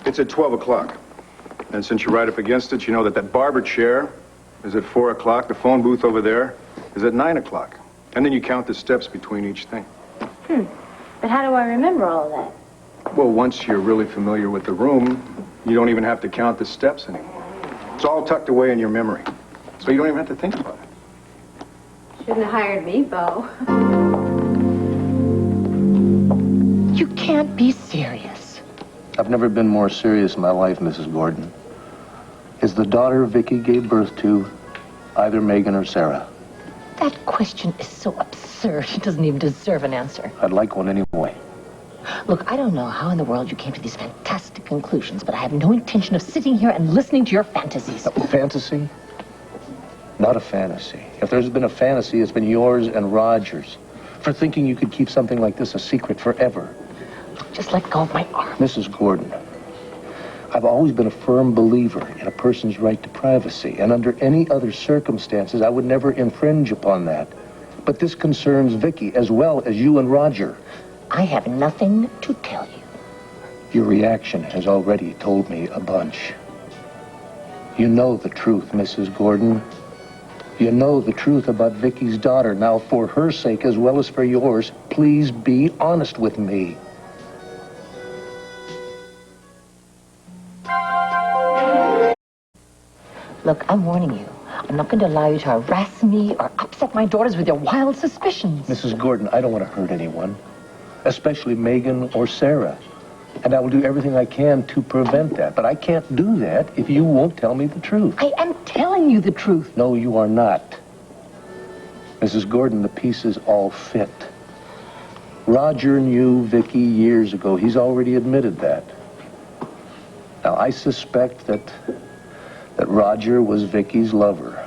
It's at 12 o'clock. And since you're right up against it, you know that barber chair is at 4 o'clock. The phone booth over there is at 9 o'clock. And then you count the steps between each thing. But how do I remember all of that? Well, once you're really familiar with the room, you don't even have to count the steps anymore. It's all tucked away in your memory. So you don't even have to think about it. Shouldn't have hired me, Bo. You can't be serious. I've never been more serious in my life, Mrs. Gordon. Is the daughter Vicky gave birth to either Megan or Sarah? That question is so absurd, it doesn't even deserve an answer. I'd like one anyway. Look, I don't know how in the world you came to these fantastic conclusions, but I have no intention of sitting here and listening to your fantasies. Fantasy? Not a fantasy. If there's been a fantasy, it's been yours and Roger's. For thinking you could keep something like this a secret forever. Just let go of my arm. Mrs. Gordon, I've always been a firm believer in a person's right to privacy, and under any other circumstances, I would never infringe upon that. But this concerns Vicky as well as you and Roger. I have nothing to tell you. Your reaction has already told me a bunch. You know the truth, Mrs. Gordon. You know the truth about Vicky's daughter. Now, for her sake as well as for yours, please be honest with me. Look, I'm warning you. I'm not going to allow you to harass me or upset my daughters with your wild suspicions. Mrs. Gordon, I don't want to hurt anyone, especially Megan or Sarah. And I will do everything I can to prevent that. But I can't do that if you won't tell me the truth. I am telling you the truth. No, you are not. Mrs. Gordon, the pieces all fit. Roger knew Vicky years ago. He's already admitted that. Now, I suspect that Roger was Vicky's lover.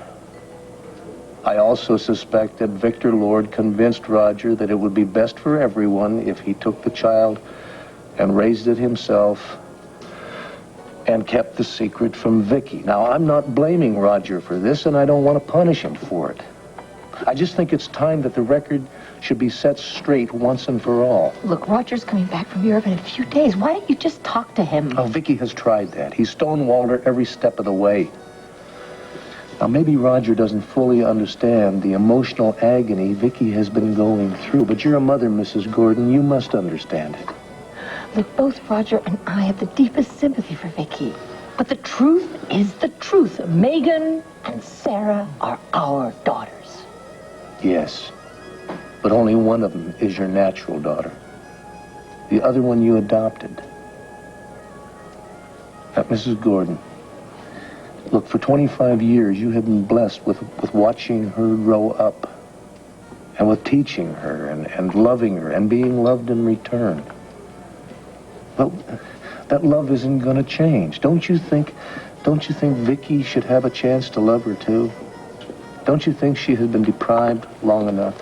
I also suspect that Victor Lord convinced Roger that it would be best for everyone if he took the child and raised it himself and kept the secret from Vicky. Now, I'm not blaming Roger for this, and I don't want to punish him for it. I just think it's time that the record should be set straight once and for all. Look, Roger's coming back from Europe in a few days. Why don't you just talk to him? Oh, Vicky has tried that. He stonewalled her every step of the way. Now, maybe Roger doesn't fully understand the emotional agony Vicky has been going through, but you're a mother, Mrs. Gordon. You must understand it. Look, both Roger and I have the deepest sympathy for Vicky. But the truth is the truth. Megan and Sarah are our daughters. Yes, but only one of them is your natural daughter. The other one you adopted. Now, Mrs. Gordon, look, for 25 years, you have been blessed with watching her grow up and with teaching her and loving her and being loved in return. Well, that love isn't going to change. Don't you think Vicky should have a chance to love her, too? Don't you think she has been deprived long enough?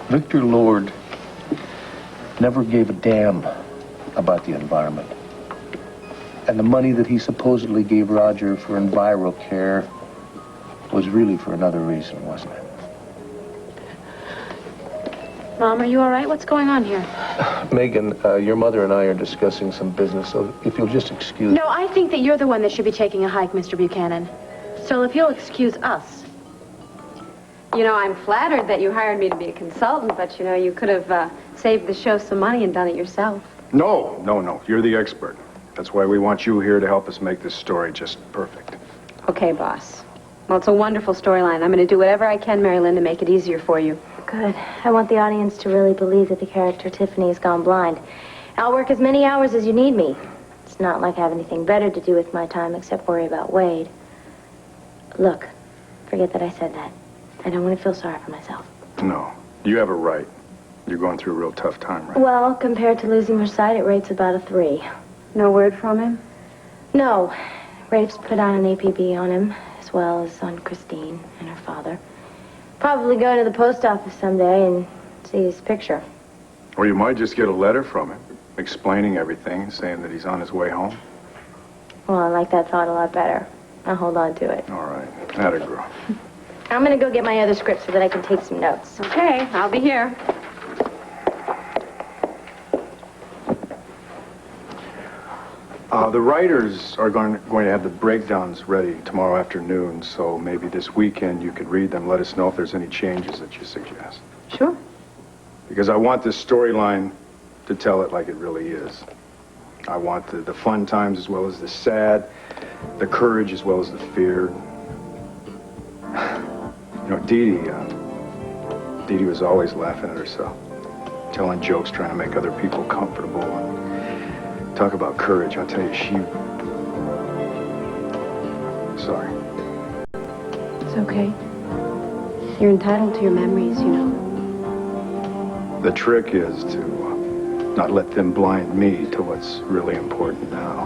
Victor Lord never gave a damn about the environment. And the money that he supposedly gave Roger for EnviroCare was really for another reason, wasn't it? Mom, are you all right? What's going on here? Megan, your mother and I are discussing some business, so if you'll just excuse... No, I think that you're the one that should be taking a hike, Mr. Buchanan. So if you'll excuse us. You know, I'm flattered that you hired me to be a consultant, but, you know, you could have saved the show some money and done it yourself. No. You're the expert. That's why we want you here to help us make this story just perfect. Okay, boss. Well, it's a wonderful storyline. I'm going to do whatever I can, Mary Lynn, to make it easier for you. Good. I want the audience to really believe that the character Tiffany has gone blind. I'll work as many hours as you need me. It's not like I have anything better to do with my time except worry about Wade. Look, forget that I said that. I don't want to feel sorry for myself. No, you have it right. You're going through a real tough time, right? Well, compared to losing her sight, it rates about a 3. No word from him? No. Rafe's put on an APB on him, as well as on Christine and her father. Probably go to the post office someday and see his picture. Or you might just get a letter from him, explaining everything, saying that he's on his way home. Well, I like that thought a lot better. I'll hold on to it. All right. Atta girl. I'm gonna go get my other script so that I can take some notes. Okay, I'll be here. The writers are going to have the breakdowns ready tomorrow afternoon, so maybe this weekend you could read them. Let us know if there's any changes that you suggest. Sure. Because I want this storyline to tell it like it really is. I want the fun times as well as the sad, the courage as well as the fear. You know, Dee Dee was always laughing at herself, telling jokes, trying to make other people comfortable. And talk about courage, I'll tell you, Sorry. It's okay. You're entitled to your memories, you know. The trick is to not let them blind me to what's really important now.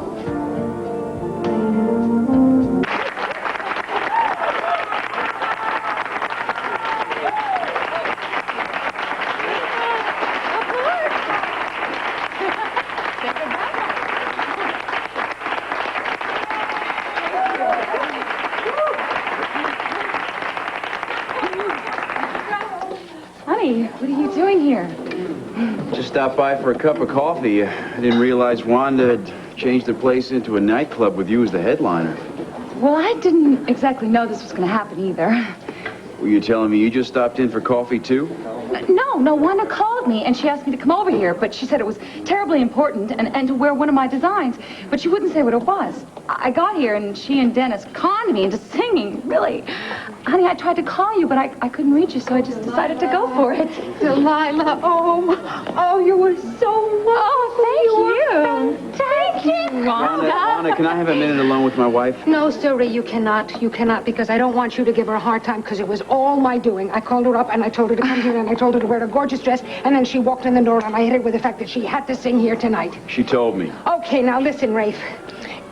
Honey, what are you doing here? Just stopped by for a cup of coffee. I didn't realize Wanda had changed the place into a nightclub with you as the headliner. Well, I didn't exactly know this was going to happen either. Were you telling me you just stopped in for coffee, too? No, Wanda called me and she asked me to come over here, but she said it was terribly important and to wear one of my designs, but she wouldn't say what it was. I got here and she and Dennis conned me into singing, really. Honey, I tried to call you, but I couldn't reach you, so I just decided to go for it. Delilah, oh, you were so wonderful. Thank you. Wanda, can I have a minute alone with my wife? No, Sylvie, you cannot. You cannot, because I don't want you to give her a hard time, because it was all my doing. I called her up and I told her to come here and I told her to wear a gorgeous dress, and then she walked in the door and I hit her with the fact that she had to sing here tonight. She told me. Okay, now listen, Rafe.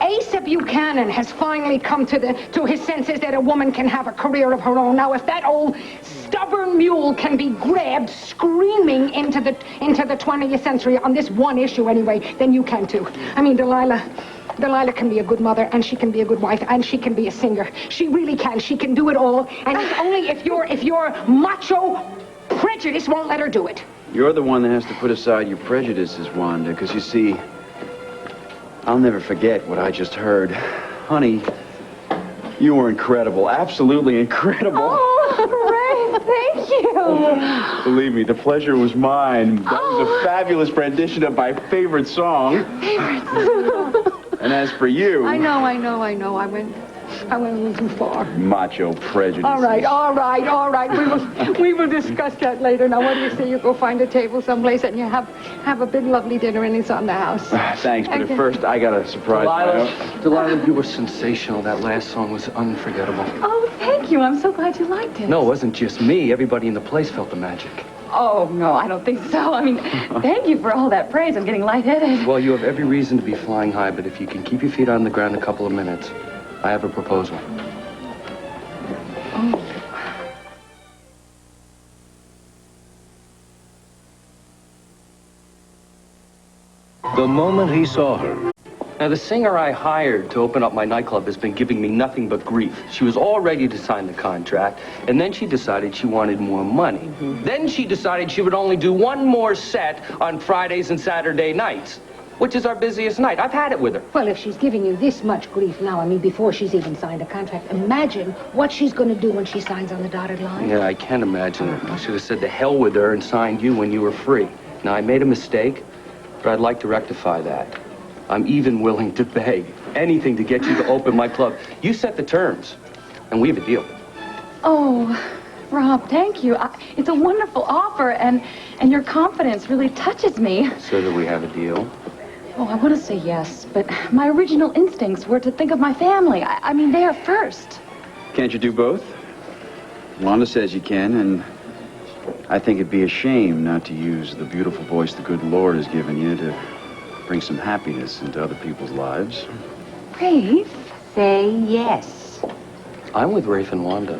Asa Buchanan has finally come to his senses that a woman can have a career of her own. Now, if that old stubborn mule can be grabbed screaming into the 20th century on this one issue anyway, then you can too. I mean, Delilah can be a good mother, and she can be a good wife, and she can be a singer. She really can. She can do it all, and it's only if your macho prejudice won't let her do it. You're the one that has to put aside your prejudices, Wanda, because you see, I'll never forget what I just heard. Honey, you were incredible. Absolutely incredible. Oh, Ray, thank you. Believe me, the pleasure was mine. That was a fabulous rendition of my favorite song. And as for you... I know. I went a little too far. Macho prejudice. All right. We will discuss that later. Now, what do you say? You go find a table someplace and you have a big, lovely dinner, and it's on the house. Thanks, but at first, I got a surprise. Delilah, you were sensational. That last song was unforgettable. Oh, thank you. I'm so glad you liked it. No, it wasn't just me. Everybody in the place felt the magic. Oh, no, I don't think so. I mean, thank you for all that praise. I'm getting lightheaded. Well, you have every reason to be flying high, but if you can keep your feet on the ground a couple of minutes, I have a proposal. Oh. The moment he saw her. Now, the singer I hired to open up my nightclub has been giving me nothing but grief. She was all ready to sign the contract, and then she decided she wanted more money. Then she decided she would only do one more set on Fridays and Saturday nights, which is our busiest night. I've had it with her. Well, if she's giving you this much grief now, I mean, before she's even signed a contract, imagine what she's going to do when she signs on the dotted line. Yeah, I can imagine it. I should have said to hell with her and signed you when you were free. Now, I made a mistake, but I'd like to rectify that. I'm even willing to beg anything to get you to open my club. You set the terms, and we have a deal. Oh, Rob, thank you. It's a wonderful offer, and your confidence really touches me. So do we have a deal? Oh, I want to say yes, but my original instincts were to think of my family. I mean, they are first. Can't you do both? Wanda says you can, and I think it'd be a shame not to use the beautiful voice the good Lord has given you to bring some happiness into other people's lives. Rafe? Say yes. I'm with Rafe and Wanda.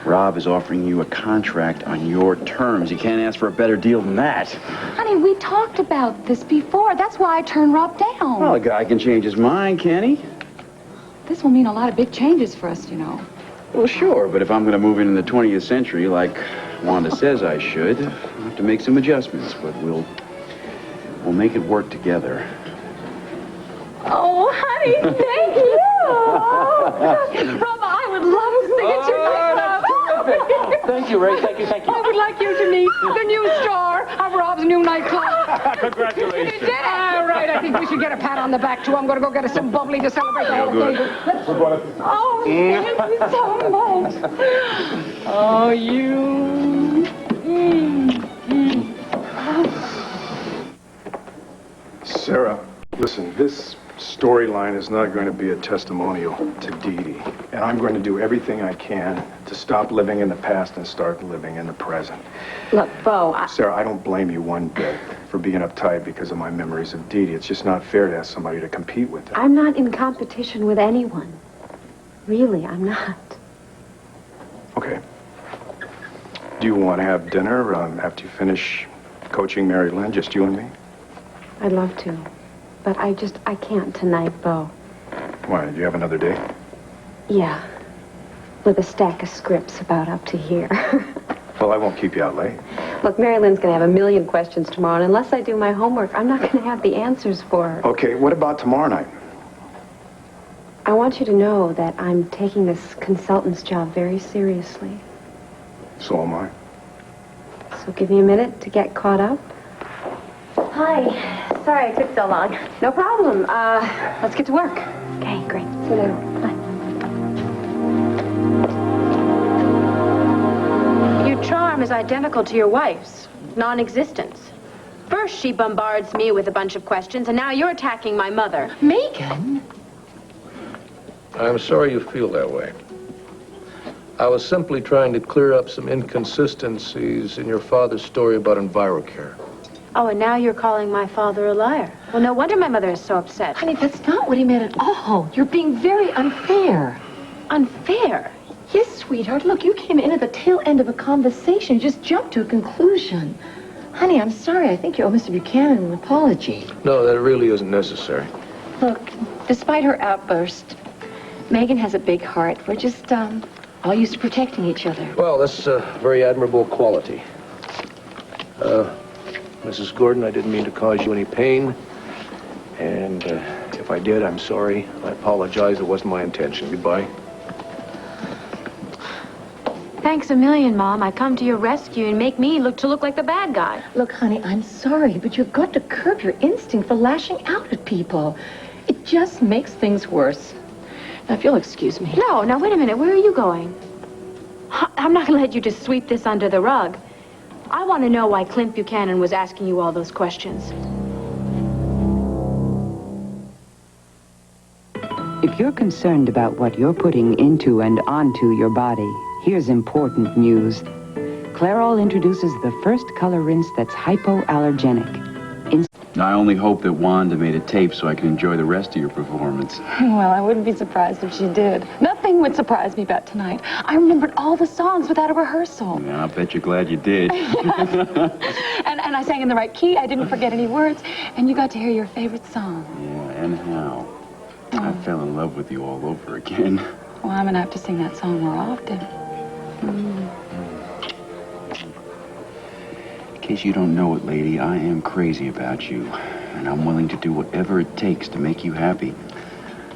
Rob is offering you a contract on your terms. You can't ask for a better deal than that. Honey, we talked about this before. That's why I turned Rob down. Well, a guy can change his mind, can't he? This will mean a lot of big changes for us, you know. Well, sure, but if I'm going to move in the 20th century like Wanda says I should, I'll have to make some adjustments, but we'll make it work together. Gary, thank you. Rob, I would love to sing at your nightclub. Thank you, Ray. Thank you, thank you. I would like you to meet the new star of Rob's new nightclub. Congratulations. You did it. All right, I think we should get a pat on the back, too. I'm going to go get us some bubbly to celebrate the whole occasion. Oh, thank you so much. Oh, you. Sarah, listen, this storyline is not going to be a testimonial to Dee Dee. And I'm going to do everything I can to stop living in the past and start living in the present. Look, Bo, Sarah, I don't blame you one bit for being uptight because of my memories of Dee Dee. It's just not fair to ask somebody to compete with them. I'm not in competition with anyone. Really, I'm not. Okay. Do you want to have dinner after you finish coaching Mary Lynn, just you and me? I'd love to. But I can't tonight, Bo. Why, do you have another date? Yeah. With a stack of scripts about up to here. Well, I won't keep you out late. Look, Mary Lynn's going to have a million questions tomorrow, and unless I do my homework, I'm not going to have the answers for her. Okay, what about tomorrow night? I want you to know that I'm taking this consultant's job very seriously. So am I. So give me a minute to get caught up. Hi. Sorry it took so long. No problem. Let's get to work. Okay, great. See you later. Bye. Your charm is identical to your wife's. Non-existence. First, she bombards me with a bunch of questions, and now you're attacking my mother. Megan? I'm sorry you feel that way. I was simply trying to clear up some inconsistencies in your father's story about EnviroCare. Oh, and now you're calling my father a liar. Well, no wonder my mother is so upset. Honey, that's not what he meant at all. You're being very unfair. Unfair? Yes, sweetheart. Look, you came in at the tail end of a conversation. You just jumped to a conclusion. Honey, I'm sorry. I think you owe Mr. Buchanan an apology. No, that really isn't necessary. Look, despite her outburst, Megan has a big heart. We're just, all used to protecting each other. Well, that's a very admirable quality. Mrs. Gordon, I didn't mean to cause you any pain. And if I did, I'm sorry. I apologize. It wasn't my intention. Goodbye. Thanks a million, Mom. I come to your rescue and make me look like the bad guy. Look, honey, I'm sorry, but you've got to curb your instinct for lashing out at people. It just makes things worse. Now, if you'll excuse me. No, now wait a minute. Where are you going? I'm not going to let you just sweep this under the rug. I want to know why Clint Buchanan was asking you all those questions. If you're concerned about what you're putting into and onto your body, here's important news. Clairol introduces the first color rinse that's hypoallergenic. I only hope that Wanda made a tape so I can enjoy the rest of your performance. Well, I wouldn't be surprised if she did. Nothing would surprise me about tonight. I remembered all the songs without a rehearsal. Yeah, I'll bet you're glad you did. And I sang in the right key. I didn't forget any words. And you got to hear your favorite song. Yeah, and how? I fell in love with you all over again. Well, I'm going to have to sing that song more often. In case you don't know it, lady, I am crazy about you. And I'm willing to do whatever it takes to make you happy.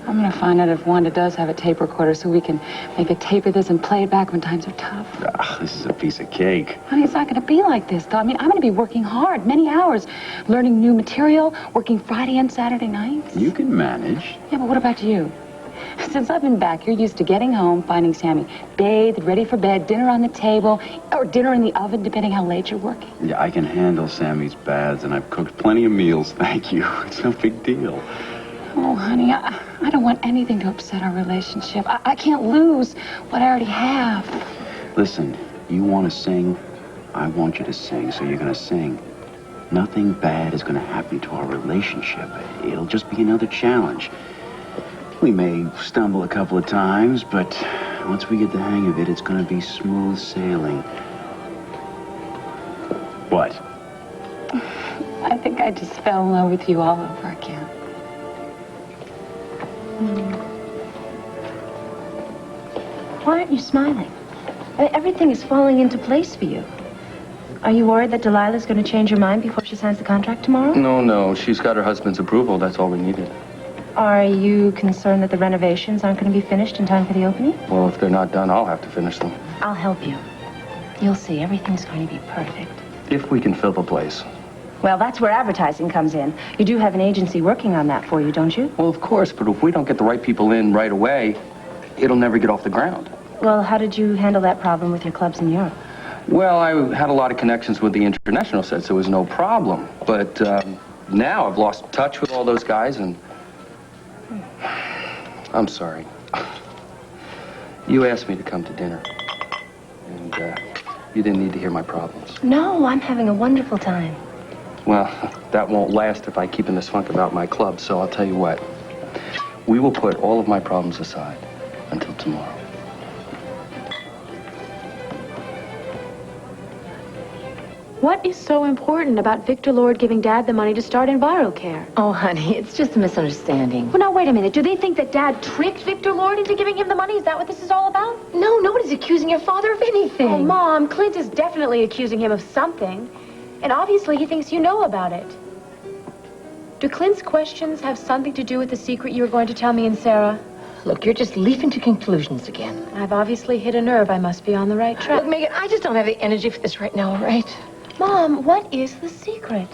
I'm going to find out if Wanda does have a tape recorder so we can make a tape of this and play it back when times are tough. This is a piece of cake. Honey, it's not going to be like this, though. I mean, I'm going to be working hard, many hours, learning new material, working Friday and Saturday nights. You can manage. Yeah, but what about you? Since I've been back, you're used to getting home, finding Sammy bathed, ready for bed, dinner on the table, or dinner in the oven, depending how late you're working. Yeah, I can handle Sammy's baths, and I've cooked plenty of meals, thank you. It's no big deal. Oh, honey, I don't want anything to upset our relationship. I can't lose what I already have. Listen, you want to sing? I want you to sing, so you're going to sing. Nothing bad is going to happen to our relationship. It'll just be another challenge. We may stumble a couple of times, but once we get the hang of it, it's going to be smooth sailing. What? I think I just fell in love with you all over again. Why aren't you smiling? Everything is falling into place for you. Are you worried that Delilah's going to change her mind before she signs the contract tomorrow? No. She's got her husband's approval. That's all we needed. Are you concerned that the renovations aren't going to be finished in time for the opening? Well, if they're not done, I'll have to finish them. I'll help you. You'll see, everything's going to be perfect. If we can fill the place. Well, that's where advertising comes in. You do have an agency working on that for you, don't you? Well, of course, but if we don't get the right people in right away, it'll never get off the ground. Well, how did you handle that problem with your clubs in Europe? Well, I had a lot of connections with the international sets. There was no problem. But now I've lost touch with all those guys, and I'm sorry. You asked me to come to dinner, and you didn't need to hear my problems. No, I'm having a wonderful time. Well, that won't last if I keep in this funk about my club, so I'll tell you what. We will put all of my problems aside until tomorrow. What is so important about Victor Lord giving Dad the money to start EnviroCare? Oh, honey, it's just a misunderstanding. Well, now, wait a minute. Do they think that Dad tricked Victor Lord into giving him the money? Is that what this is all about? No, nobody's accusing your father of anything. Oh, Mom, Clint is definitely accusing him of something. And obviously he thinks you know about it. Do Clint's questions have something to do with the secret you were going to tell me and Sarah? Look, you're just leaping to conclusions again. I've obviously hit a nerve. I must be on the right track. Look, Megan, I just don't have the energy for this right now, all right? Mom, what is the secret?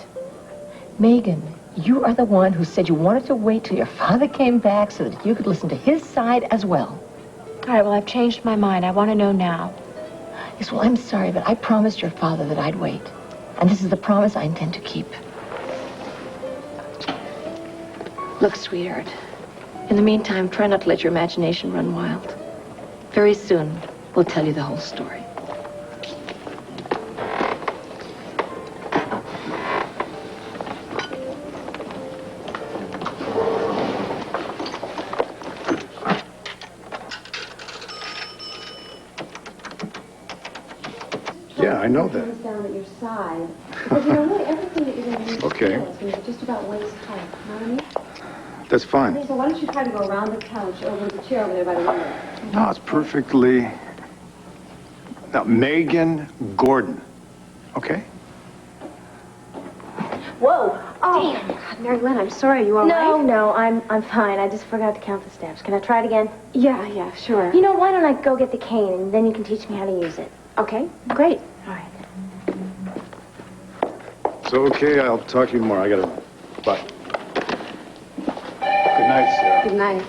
Megan, you are the one who said you wanted to wait till your father came back so that you could listen to his side as well. All right, well, I've changed my mind. I want to know now. Yes, well, I'm sorry, but I promised your father that I'd wait. And this is the promise I intend to keep. Look, sweetheart, in the meantime, try not to let your imagination run wild. Very soon, we'll tell you the whole story. Yeah, I know that. Comes down at your side. Because, you know, really everything that you're going to need Okay. to feel is going to be just about waist height. You know what I mean? That's fine. So why don't you try to go around the couch over the chair over there by the window? No, it's perfectly... Now, Megan Gordon, okay? Whoa! Oh, damn. God, Mary Lynn, I'm sorry. Are you all right? No, I'm fine. I just forgot to count the steps. Can I try it again? Yeah, sure. You know, why don't I go get the cane and then you can teach me how to use it? Okay? Great. All right. So, okay, I'll talk to you tomorrow. I gotta... Bye. Good night, Sarah. Good night.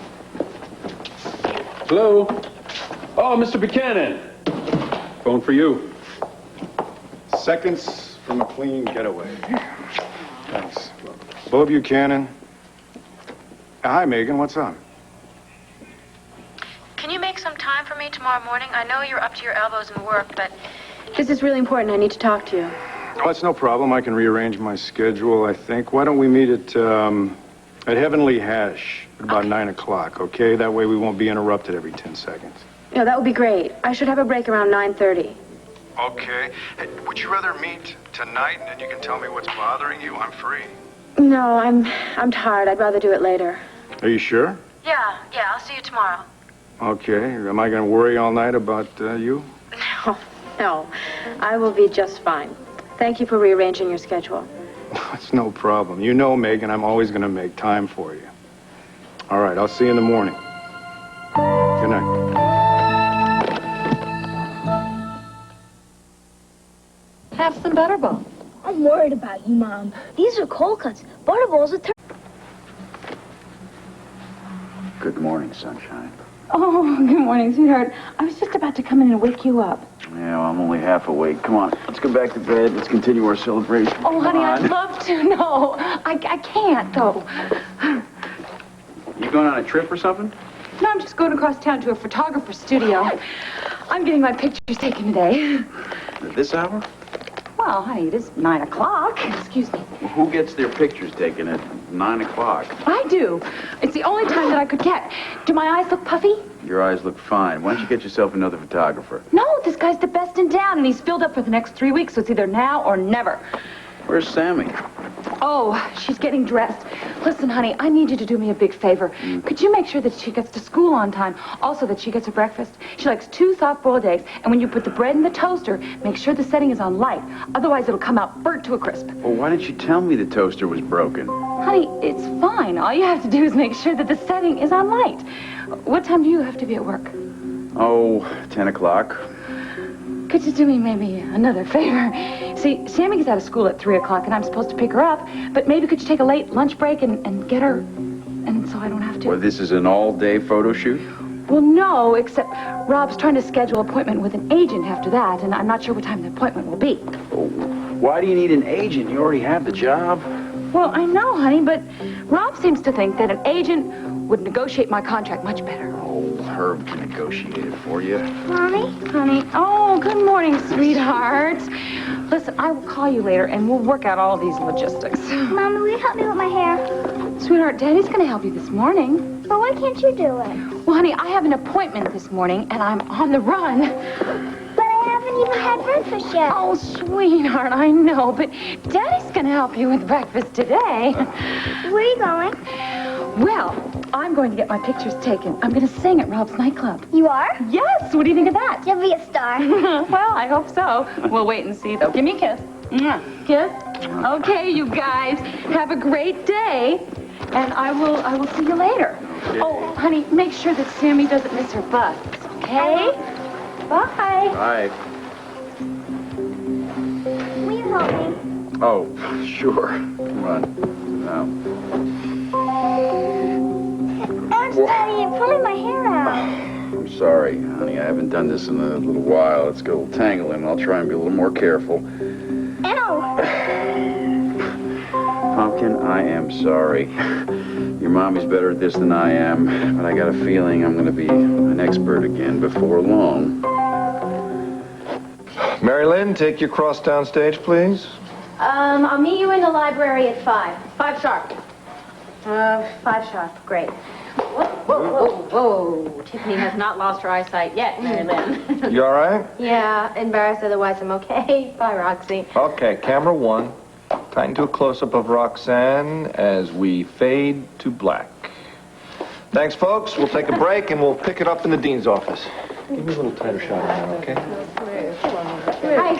Hello? Oh, Mr. Buchanan. Phone for you. Seconds from a clean getaway. Thanks. Bo Buchanan. Hi, Megan. What's up? Can you make some time for me tomorrow morning? I know you're up to your elbows in work, but this is really important. I need to talk to you. Well, that's no problem. I can rearrange my schedule, I think. Why don't we meet at Heavenly Hash at about 9 o'clock, okay? That way we won't be interrupted every 10 seconds. Yeah, that would be great. I should have a break around 9:30. Okay. Hey, would you rather meet tonight and then you can tell me what's bothering you? I'm free. No, I'm tired. I'd rather do it later. Are you sure? Yeah, I'll see you tomorrow. Okay. Am I going to worry all night about you? No, I will be just fine. Thank you for rearranging your schedule. It's no problem. You know, Megan, I'm always going to make time for you. All right, I'll see you in the morning. Good night. Have some butterball. I'm worried about you, Mom. These are cold cuts. Butterball's a Good morning, sunshine. Oh, good morning, sweetheart. I was just about to come in and wake you up. Yeah, well, I'm only half awake. Come on, let's go back to bed. Let's continue our celebration. Oh, honey, Come on. I'd love to. No, I can't, though. You going on a trip or something? No, I'm just going across town to a photographer's studio. I'm getting my pictures taken today. At this hour? Well, honey, it is 9 o'clock. Excuse me. Well, who gets their pictures taken at 9 o'clock? I do. It's the only time that I could get. Do my eyes look puffy? Your eyes look fine. Why don't you get yourself another photographer? No, this guy's the best in town, and he's filled up for the next 3 weeks, so it's either now or never. Where's Sammy? Oh, she's getting dressed. Listen, honey, I need you to do me a big favor. Could you make sure that she gets to school on time? Also, that she gets her breakfast. She likes 2 soft-boiled eggs, and when you put the bread in the toaster, make sure the setting is on light. Otherwise, it'll come out burnt to a crisp. Well, why didn't you tell me the toaster was broken? Honey, it's fine. All you have to do is make sure that the setting is on light. What time do you have to be at work? Oh, 10 o'clock. Could you do me maybe another favor? See, Sammy gets out of school at 3 o'clock, and I'm supposed to pick her up, but maybe could you take a late lunch break and get her, and so I don't have to? Well, this is an all-day photo shoot? Well, no, except Rob's trying to schedule an appointment with an agent after that, and I'm not sure what time the appointment will be. Why do you need an agent? You already have the job. Well, I know, honey, but Rob seems to think that an agent would negotiate my contract much better. Oh, Herb can negotiate it for you. Mommy? Honey? Oh, good morning, sweetheart. Listen, I will call you later, and we'll work out all of these logistics. Mommy, will you help me with my hair? Sweetheart, Daddy's going to help you this morning. But why can't you do it? Well, honey, I have an appointment this morning, and I'm on the run. But I haven't even had breakfast yet. Oh, sweetheart, I know, but Daddy's going to help you with breakfast today. Where are you going? Well, I'm going to get my pictures taken. I'm going to sing at Rob's nightclub. You are? Yes. What do you think of that? You'll be a star. Well, I hope so. We'll wait and see, though. Give me a kiss. Mwah. Kiss. Okay, you guys. Have a great day. And I will see you later. Okay. Oh, honey, make sure that Sammy doesn't miss her bus. Okay? Bye. Bye. Will you help me? Oh, sure. Come on. Now. Ouch, Daddy, you're pulling my hair out. I'm sorry, honey. I haven't done this in a little while. It's got a little tangle in. I'll try and be a little more careful. Ow! Pumpkin, I am sorry. Your mommy's better at this than I am, but I got a feeling I'm going to be an expert again before long. Mary Lynn, take your cross downstage, please. I'll meet you in the library at 5. 5 sharp. 5 sharp. Great. Whoa. Tiffany has not lost her eyesight yet, Mary Lynn. You all right? Yeah, embarrassed, otherwise I'm okay. Bye, Roxy. Okay, camera 1. Tighten to a close-up of Roxanne as we fade to black. Thanks, folks. We'll take a break, and we'll pick it up in the dean's office. Give me a little tighter shot of that, okay? Hi.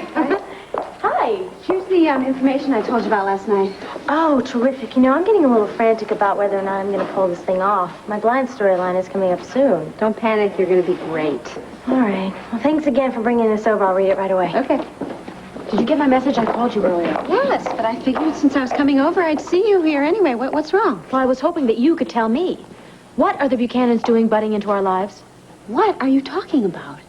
Hi. Here's the information I told you about last night. Oh, terrific. You know, I'm getting a little frantic about whether or not I'm going to pull this thing off. My blind storyline is coming up soon. Don't panic. You're going to be great. All right. Well, thanks again for bringing this over. I'll read it right away. Okay. Did you get my message? I called you earlier. Yes, but I figured since I was coming over, I'd see you here anyway. What's wrong? Well, I was hoping that you could tell me. What are the Buchanans doing butting into our lives? What are you talking about?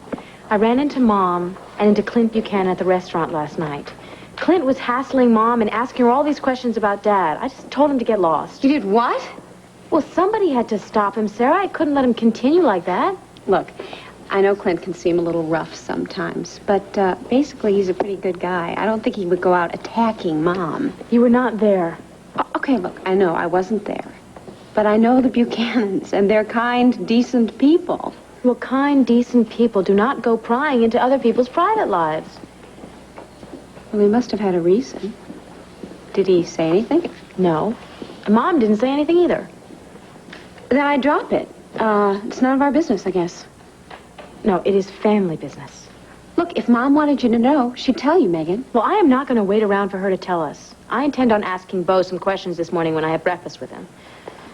I ran into Mom and into Clint Buchanan at the restaurant last night. Clint was hassling Mom and asking her all these questions about Dad. I just told him to get lost. You did what? Well, somebody had to stop him, Sarah. I couldn't let him continue like that. Look, I know Clint can seem a little rough sometimes, but basically he's a pretty good guy. I don't think he would go out attacking Mom. You were not there. Okay, look, I know I wasn't there. But I know the Buchanans, and they're kind, decent people. Well, kind, decent people do not go prying into other people's private lives. Well, he must have had a reason. Did he say anything? No. And Mom didn't say anything either. Then I drop it. It's none of our business, I guess. No, it is family business. Look, if Mom wanted you to know, she'd tell you, Megan. Well, I am not going to wait around for her to tell us. I intend on asking Bo some questions this morning when I have breakfast with him.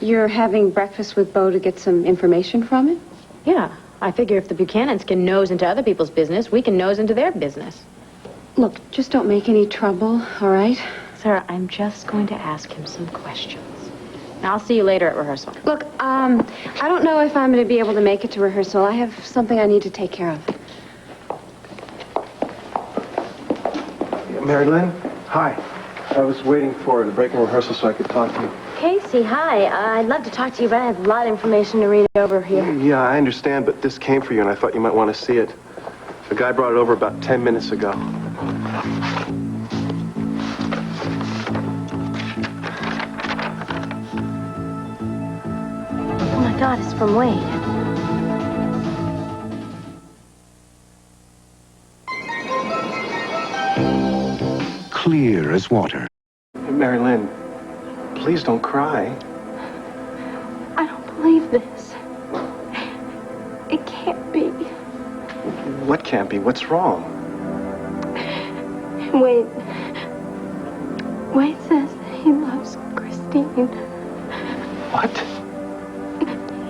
You're having breakfast with Bo to get some information from him? Yeah. I figure if the Buchanans can nose into other people's business, we can nose into their business. Look, just don't make any trouble, all right? Sarah, I'm just going to ask him some questions. Now, I'll see you later at rehearsal. Look, I don't know if I'm going to be able to make it to rehearsal. I have something I need to take care of. Mary Lynn, hi. I was waiting for the break in rehearsal so I could talk to you. Casey, hi. I'd love to talk to you, but I have a lot of information to read over here. Yeah, I understand, but this came for you, and I thought you might want to see it. The guy brought it over about 10 minutes ago. Oh, my God, it's from Wade. Clear as water. Mary Lynn, please don't cry. believe this. It can't be. What can't be? What's wrong? Wade says that he loves Christine. What?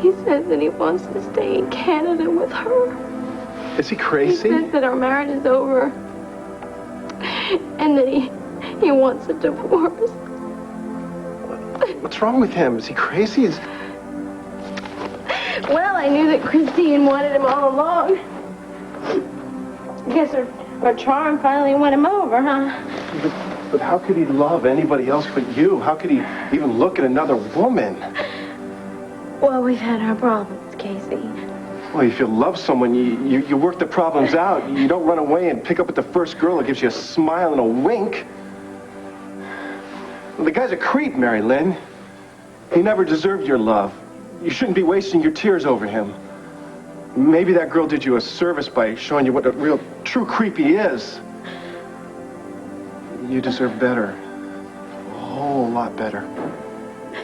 He says that he wants to stay in Canada with her. Is he crazy? He says that our marriage is over. And that he wants a divorce. What's wrong with him? Is he crazy? Well, I knew that Christine wanted him all along. I guess her charm finally won him over, huh? But how could he love anybody else but you? How could he even look at another woman? Well, we've had our problems, Casey. Well, if you love someone, you work the problems out. You don't run away and pick up with the first girl that gives you a smile and a wink. Well, the guy's a creep, Mary Lynn. He never deserved your love. You shouldn't be wasting your tears over him. Maybe that girl did you a service by showing you what a real, true creep he is. You deserve better. A whole lot better.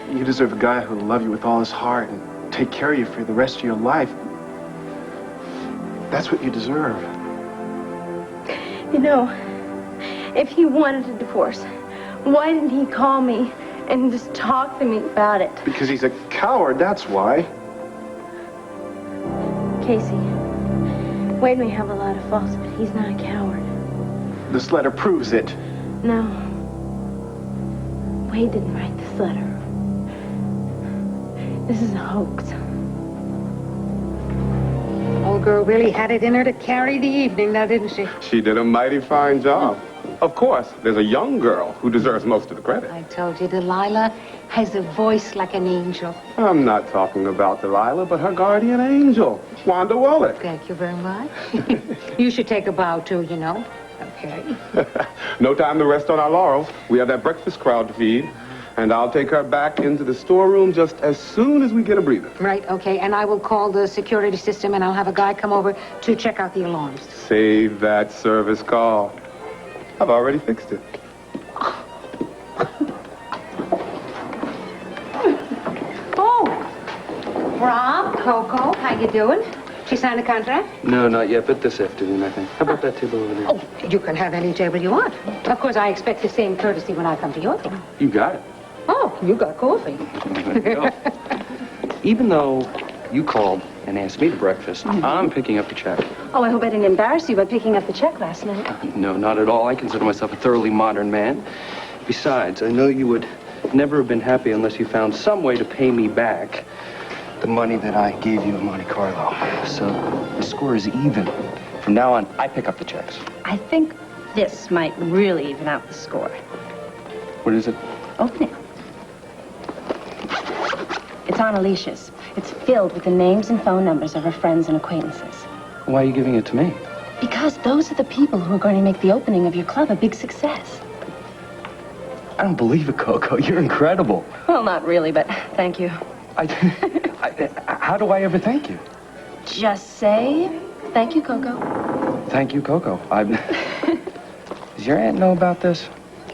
You deserve a guy who'll love you with all his heart and take care of you for the rest of your life. That's what you deserve. You know, if he wanted a divorce, why didn't he call me and just talk to me about it? Because he's a coward, that's why. Casey, Wade may have a lot of faults, but he's not a coward. This letter proves it. No. Wade didn't write this letter. This is a hoax. Old girl really had it in her to carry the evening now, didn't she? She did a mighty fine job. Of course, there's a young girl who deserves most of the credit. I told you, Delilah has a voice like an angel. I'm not talking about Delilah, but her guardian angel, Wanda Wallace. Thank you very much. You should take a bow, too, you know. Okay. No time to rest on our laurels. We have that breakfast crowd to feed, and I'll take her back into the storeroom just as soon as we get a breather. Right, okay, and I will call the security system, and I'll have a guy come over to check out the alarms. Save that service call. I've already fixed it. Oh, Rob, Coco, how you doing? She signed a contract? No, not yet, but this afternoon, I think. How about that table over there? Oh, you can have any table you want. Of course, I expect the same courtesy when I come to your table. You got it. Oh, you got coffee. Even though you called and asked me to breakfast, I'm picking up the check. Oh, I hope I didn't embarrass you by picking up the check last night. No, not at all. I consider myself a thoroughly modern man. Besides, I know you would never have been happy unless you found some way to pay me back the money that I gave you in Monte Carlo. So the score is even. From now on, I pick up the checks. I think this might really even out the score. What is it? Open it. It's on Alicia's. It's filled with the names and phone numbers of her friends and acquaintances. Why are you giving it to me? Because those are the people who are going to make the opening of your club a big success. I don't believe it, Coco. You're incredible. Well, not really, but thank you. How do I ever thank you? Just say, thank you, Coco. Thank you, Coco. Does your aunt know about this?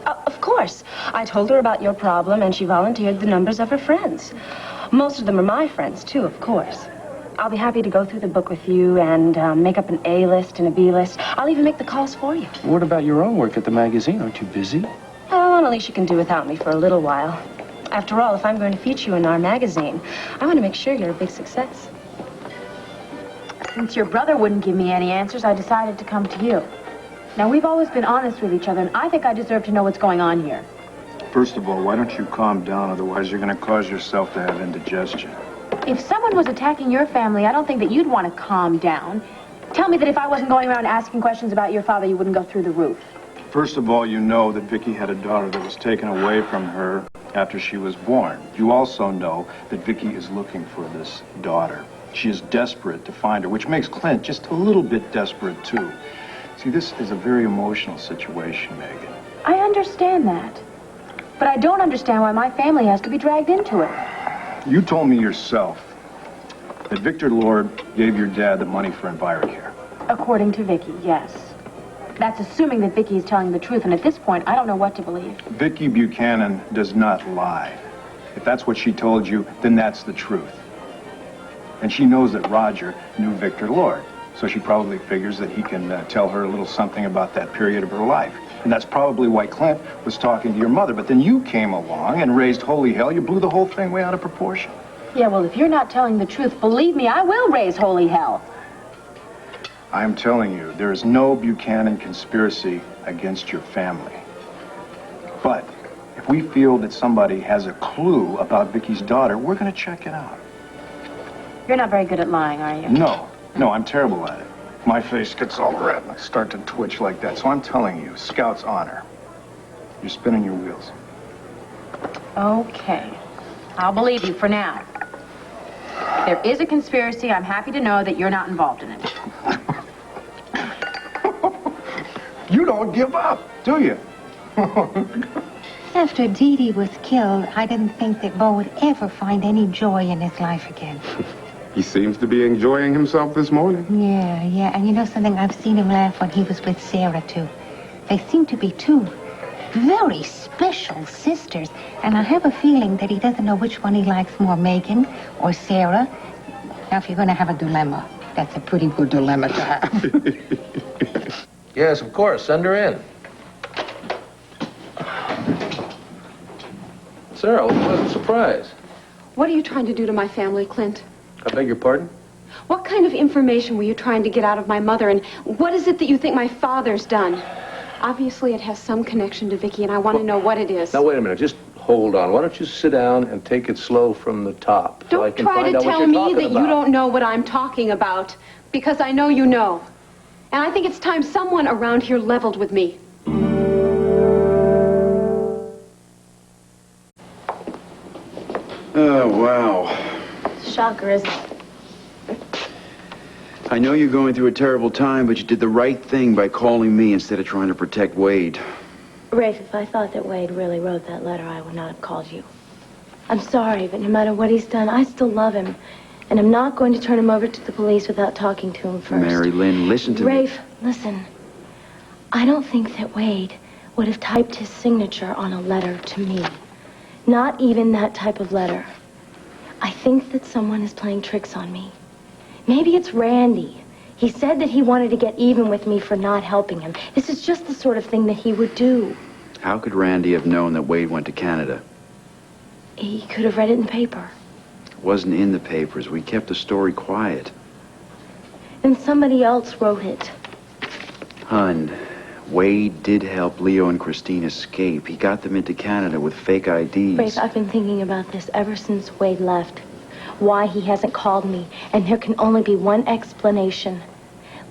Of course. I told her about your problem, and she volunteered the numbers of her friends. Most of them are my friends, too, of course. I'll be happy to go through the book with you and make up an A list and a B list. I'll even make the calls for you. What about your own work at the magazine? Aren't you busy? Oh, Alicia can do without me for a little while. After all, if I'm going to feature you in our magazine, I want to make sure you're a big success. Since your brother wouldn't give me any answers, I decided to come to you. Now, we've always been honest with each other, and I think I deserve to know what's going on here. First of all, why don't you calm down? Otherwise, you're going to cause yourself to have indigestion. If someone was attacking your family, I don't think that you'd want to calm down. Tell me that if I wasn't going around asking questions about your father, you wouldn't go through the roof. First of all, you know that Vicky had a daughter that was taken away from her after she was born. You also know that Vicky is looking for this daughter. She is desperate to find her, which makes Clint just a little bit desperate, too. See, this is a very emotional situation, Megan. I understand that. But I don't understand why my family has to be dragged into it. You told me yourself that Victor Lord gave your dad the money for EnviroCare. According to Vicky, yes. That's assuming that Vicky is telling the truth, and at this point, I don't know what to believe. Vicky Buchanan does not lie. If that's what she told you, then that's the truth. And she knows that Roger knew Victor Lord. So she probably figures that he can tell her a little something about that period of her life. And that's probably why Clint was talking to your mother. But then you came along and raised holy hell. You blew the whole thing way out of proportion. Yeah, well, if you're not telling the truth, believe me, I will raise holy hell. I'm telling you, there is no Buchanan conspiracy against your family. But if we feel that somebody has a clue about Vicky's daughter, we're going to check it out. You're not very good at lying, are you? No, I'm terrible at it. My face gets all red and I start to twitch like that. So I'm telling you, Scout's honor. You're spinning your wheels. Okay. I'll believe you for now. There is a conspiracy. I'm happy to know that you're not involved in it. You don't give up, do you? After Dee Dee was killed, I didn't think that Bo would ever find any joy in his life again. He seems to be enjoying himself this morning. Yeah. And you know something? I've seen him laugh when he was with Sarah, too. They seem to be two very special sisters. And I have a feeling that he doesn't know which one he likes more, Megan or Sarah. Now, if you're going to have a dilemma, that's a pretty good dilemma to have. Yes, of course. Send her in. Sarah, what a pleasant surprise. What are you trying to do to my family, Clint? I beg your pardon? What kind of information were you trying to get out of my mother, and what is it that you think my father's done? Obviously, it has some connection to Vicky, and I want to know what it is. Now, wait a minute. Just hold on. Why don't you sit down and take it slow from the top so I Don't can try find to out what tell you're me talking that about. you don't know what I'm talking about, because I know you know. And I think it's time someone around here leveled with me. Oh, wow. Shocker, isn't it? I know you're going through a terrible time, but you did the right thing by calling me instead of trying to protect Wade. Rafe, if I thought that Wade really wrote that letter, I would not have called you. I'm sorry, but no matter what he's done, I still love him. And I'm not going to turn him over to the police without talking to him first. Mary Lynn, listen to me. Rafe, listen. I don't think that Wade would have typed his signature on a letter to me. Not even that type of letter. I think that someone is playing tricks on me. Maybe it's Randy. He said that he wanted to get even with me for not helping him. This is just the sort of thing that he would do. How could Randy have known that Wade went to Canada? He could have read it in the paper. It wasn't in the papers. We kept the story quiet. And somebody else wrote it. Hun, Wade did help Leo and Christine escape. He got them into Canada with fake IDs. Rafe, I've been thinking about this ever since Wade left. Why he hasn't called me. And there can only be one explanation.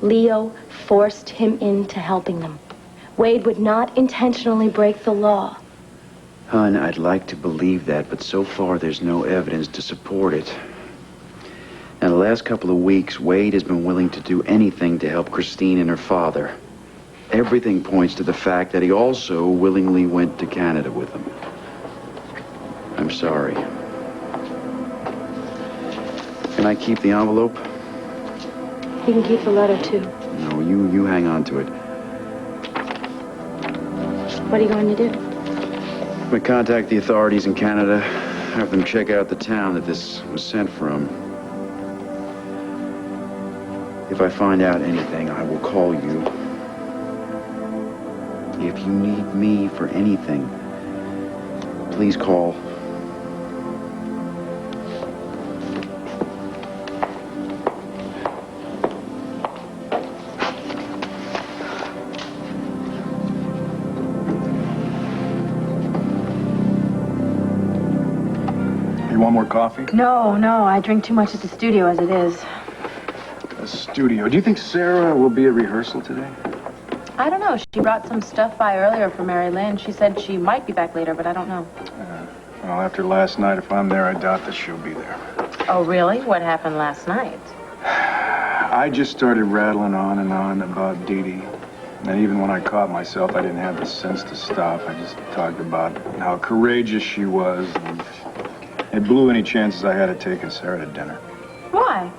Leo forced him into helping them. Wade would not intentionally break the law. Hun, I'd like to believe that, but so far there's no evidence to support it. Now, the last couple of weeks, Wade has been willing to do anything to help Christine and her father. Everything points to the fact that he also willingly went to Canada with them. I'm sorry. Can I keep the envelope? You can keep the letter, too. No, you hang on to it. What are you going to do? I'm going to contact the authorities in Canada, have them check out the town that this was sent from. If I find out anything, I will call you. If you need me for anything, please call. You want more coffee? No, I drink too much at the studio as it is. The studio. Do you think Sarah will be at rehearsal today? I don't know. She brought some stuff by earlier for Mary Lynn. She said she might be back later, but I don't know. Well, after last night, if I'm there, I doubt that she'll be there. Oh, really? What happened last night? I just started rattling on and on about Dee Dee. And even when I caught myself, I didn't have the sense to stop. I just talked about how courageous she was. And it blew any chances I had of taking Sarah to dinner. Why?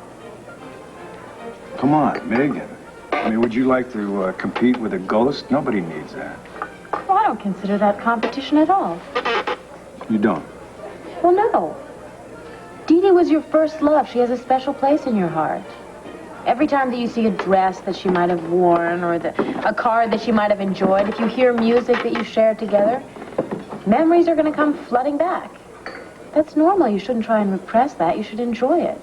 Come on, Megan. I mean, would you like to compete with a ghost? Nobody needs that. Well, I don't consider that competition at all. You don't? Well, no. Dee Dee was your first love. She has a special place in your heart. Every time that you see a dress that she might have worn or a card that she might have enjoyed, if you hear music that you shared together, memories are going to come flooding back. That's normal. You shouldn't try and repress that. You should enjoy it.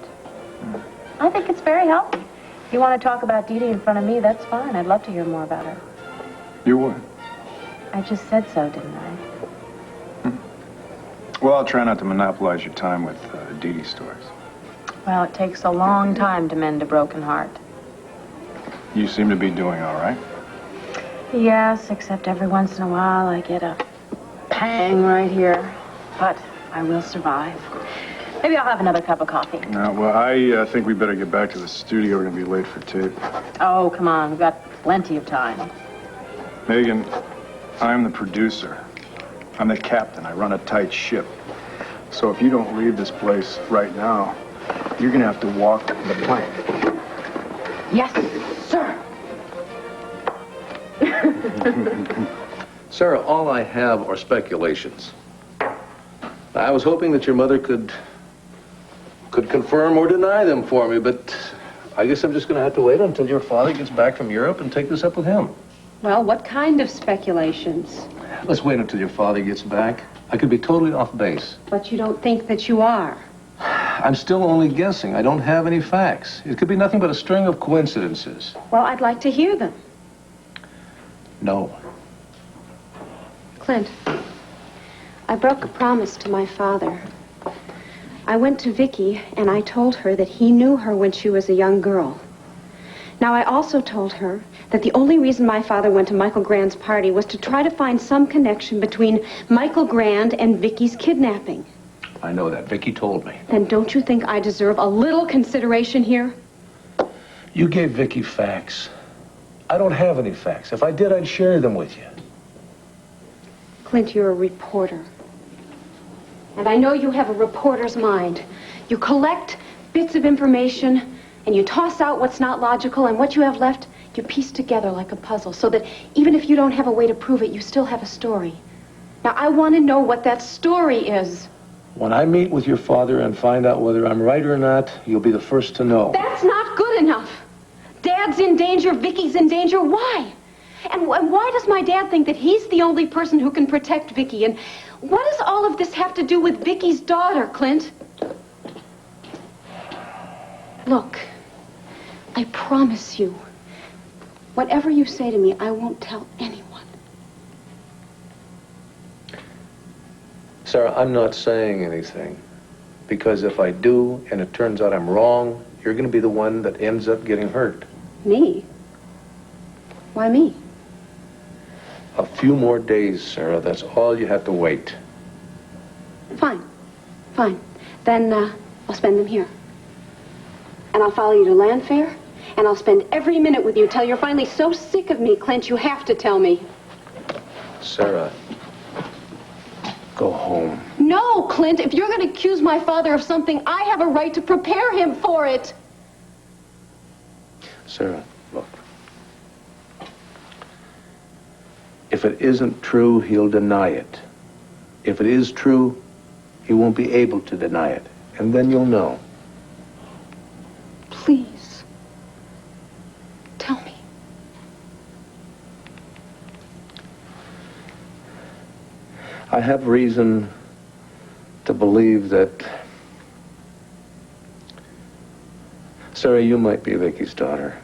I think it's very healthy. If you want to talk about Dee Dee in front of me, that's fine. I'd love to hear more about her. You would? I just said so, didn't I? Well, I'll try not to monopolize your time with Dee Dee stories. Well, it takes a long time to mend a broken heart. You seem to be doing all right. Yes, except every once in a while I get a pang right here. But I will survive. Maybe I'll have another cup of coffee. Well, I think we better get back to the studio. We're going to be late for tape. Oh, come on. We've got plenty of time. Megan, I'm the producer. I'm the captain. I run a tight ship. So if you don't leave this place right now, you're going to have to walk the plank. Yes, sir. Sarah, all I have are speculations. I was hoping that your mother could confirm or deny them for me, but I guess I'm just going to have to wait until your father gets back from Europe and take this up with him. Well, what kind of speculations? Let's wait until your father gets back. I could be totally off base. But you don't think that you are. I'm still only guessing. I don't have any facts. It could be nothing but a string of coincidences. Well, I'd like to hear them. No. Clint, I broke a promise to my father. I went to Vicky and I told her that he knew her when she was a young girl. Now, I also told her that the only reason my father went to Michael Grand's party was to try to find some connection between Michael Grand and Vicky's kidnapping. I know that. Vicky told me. Then don't you think I deserve a little consideration here? You gave Vicky facts. I don't have any facts. If I did, I'd share them with you. Clint, you're a reporter. And I know you have a reporter's mind. You collect bits of information, and you toss out what's not logical, and what you have left, you piece together like a puzzle, so that even if you don't have a way to prove it, you still have a story. Now, I want to know what that story is. When I meet with your father and find out whether I'm right or not, you'll be the first to know. That's not good enough. Dad's in danger, Vicky's in danger. Why? And why does my dad think that he's the only person who can protect Vicky? And what does all of this have to do with Vicky's daughter, Clint? Look, I promise you, whatever you say to me, I won't tell anyone. Sarah, I'm not saying anything. Because if I do, and it turns out I'm wrong, you're going to be the one that ends up getting hurt. Me? Why me? A few more days, Sarah. That's all you have to wait. Fine. Fine. Then, I'll spend them here. And I'll follow you to Landfair, and I'll spend every minute with you till you're finally so sick of me, Clint, you have to tell me. Sarah, go home. No, Clint, if you're going to accuse my father of something, I have a right to prepare him for it. Sarah, look. If it isn't true, he'll deny it. If it is true, he won't be able to deny it. And then you'll know. Please. Tell me. I have reason to believe that, Sarah, you might be Vicky's daughter.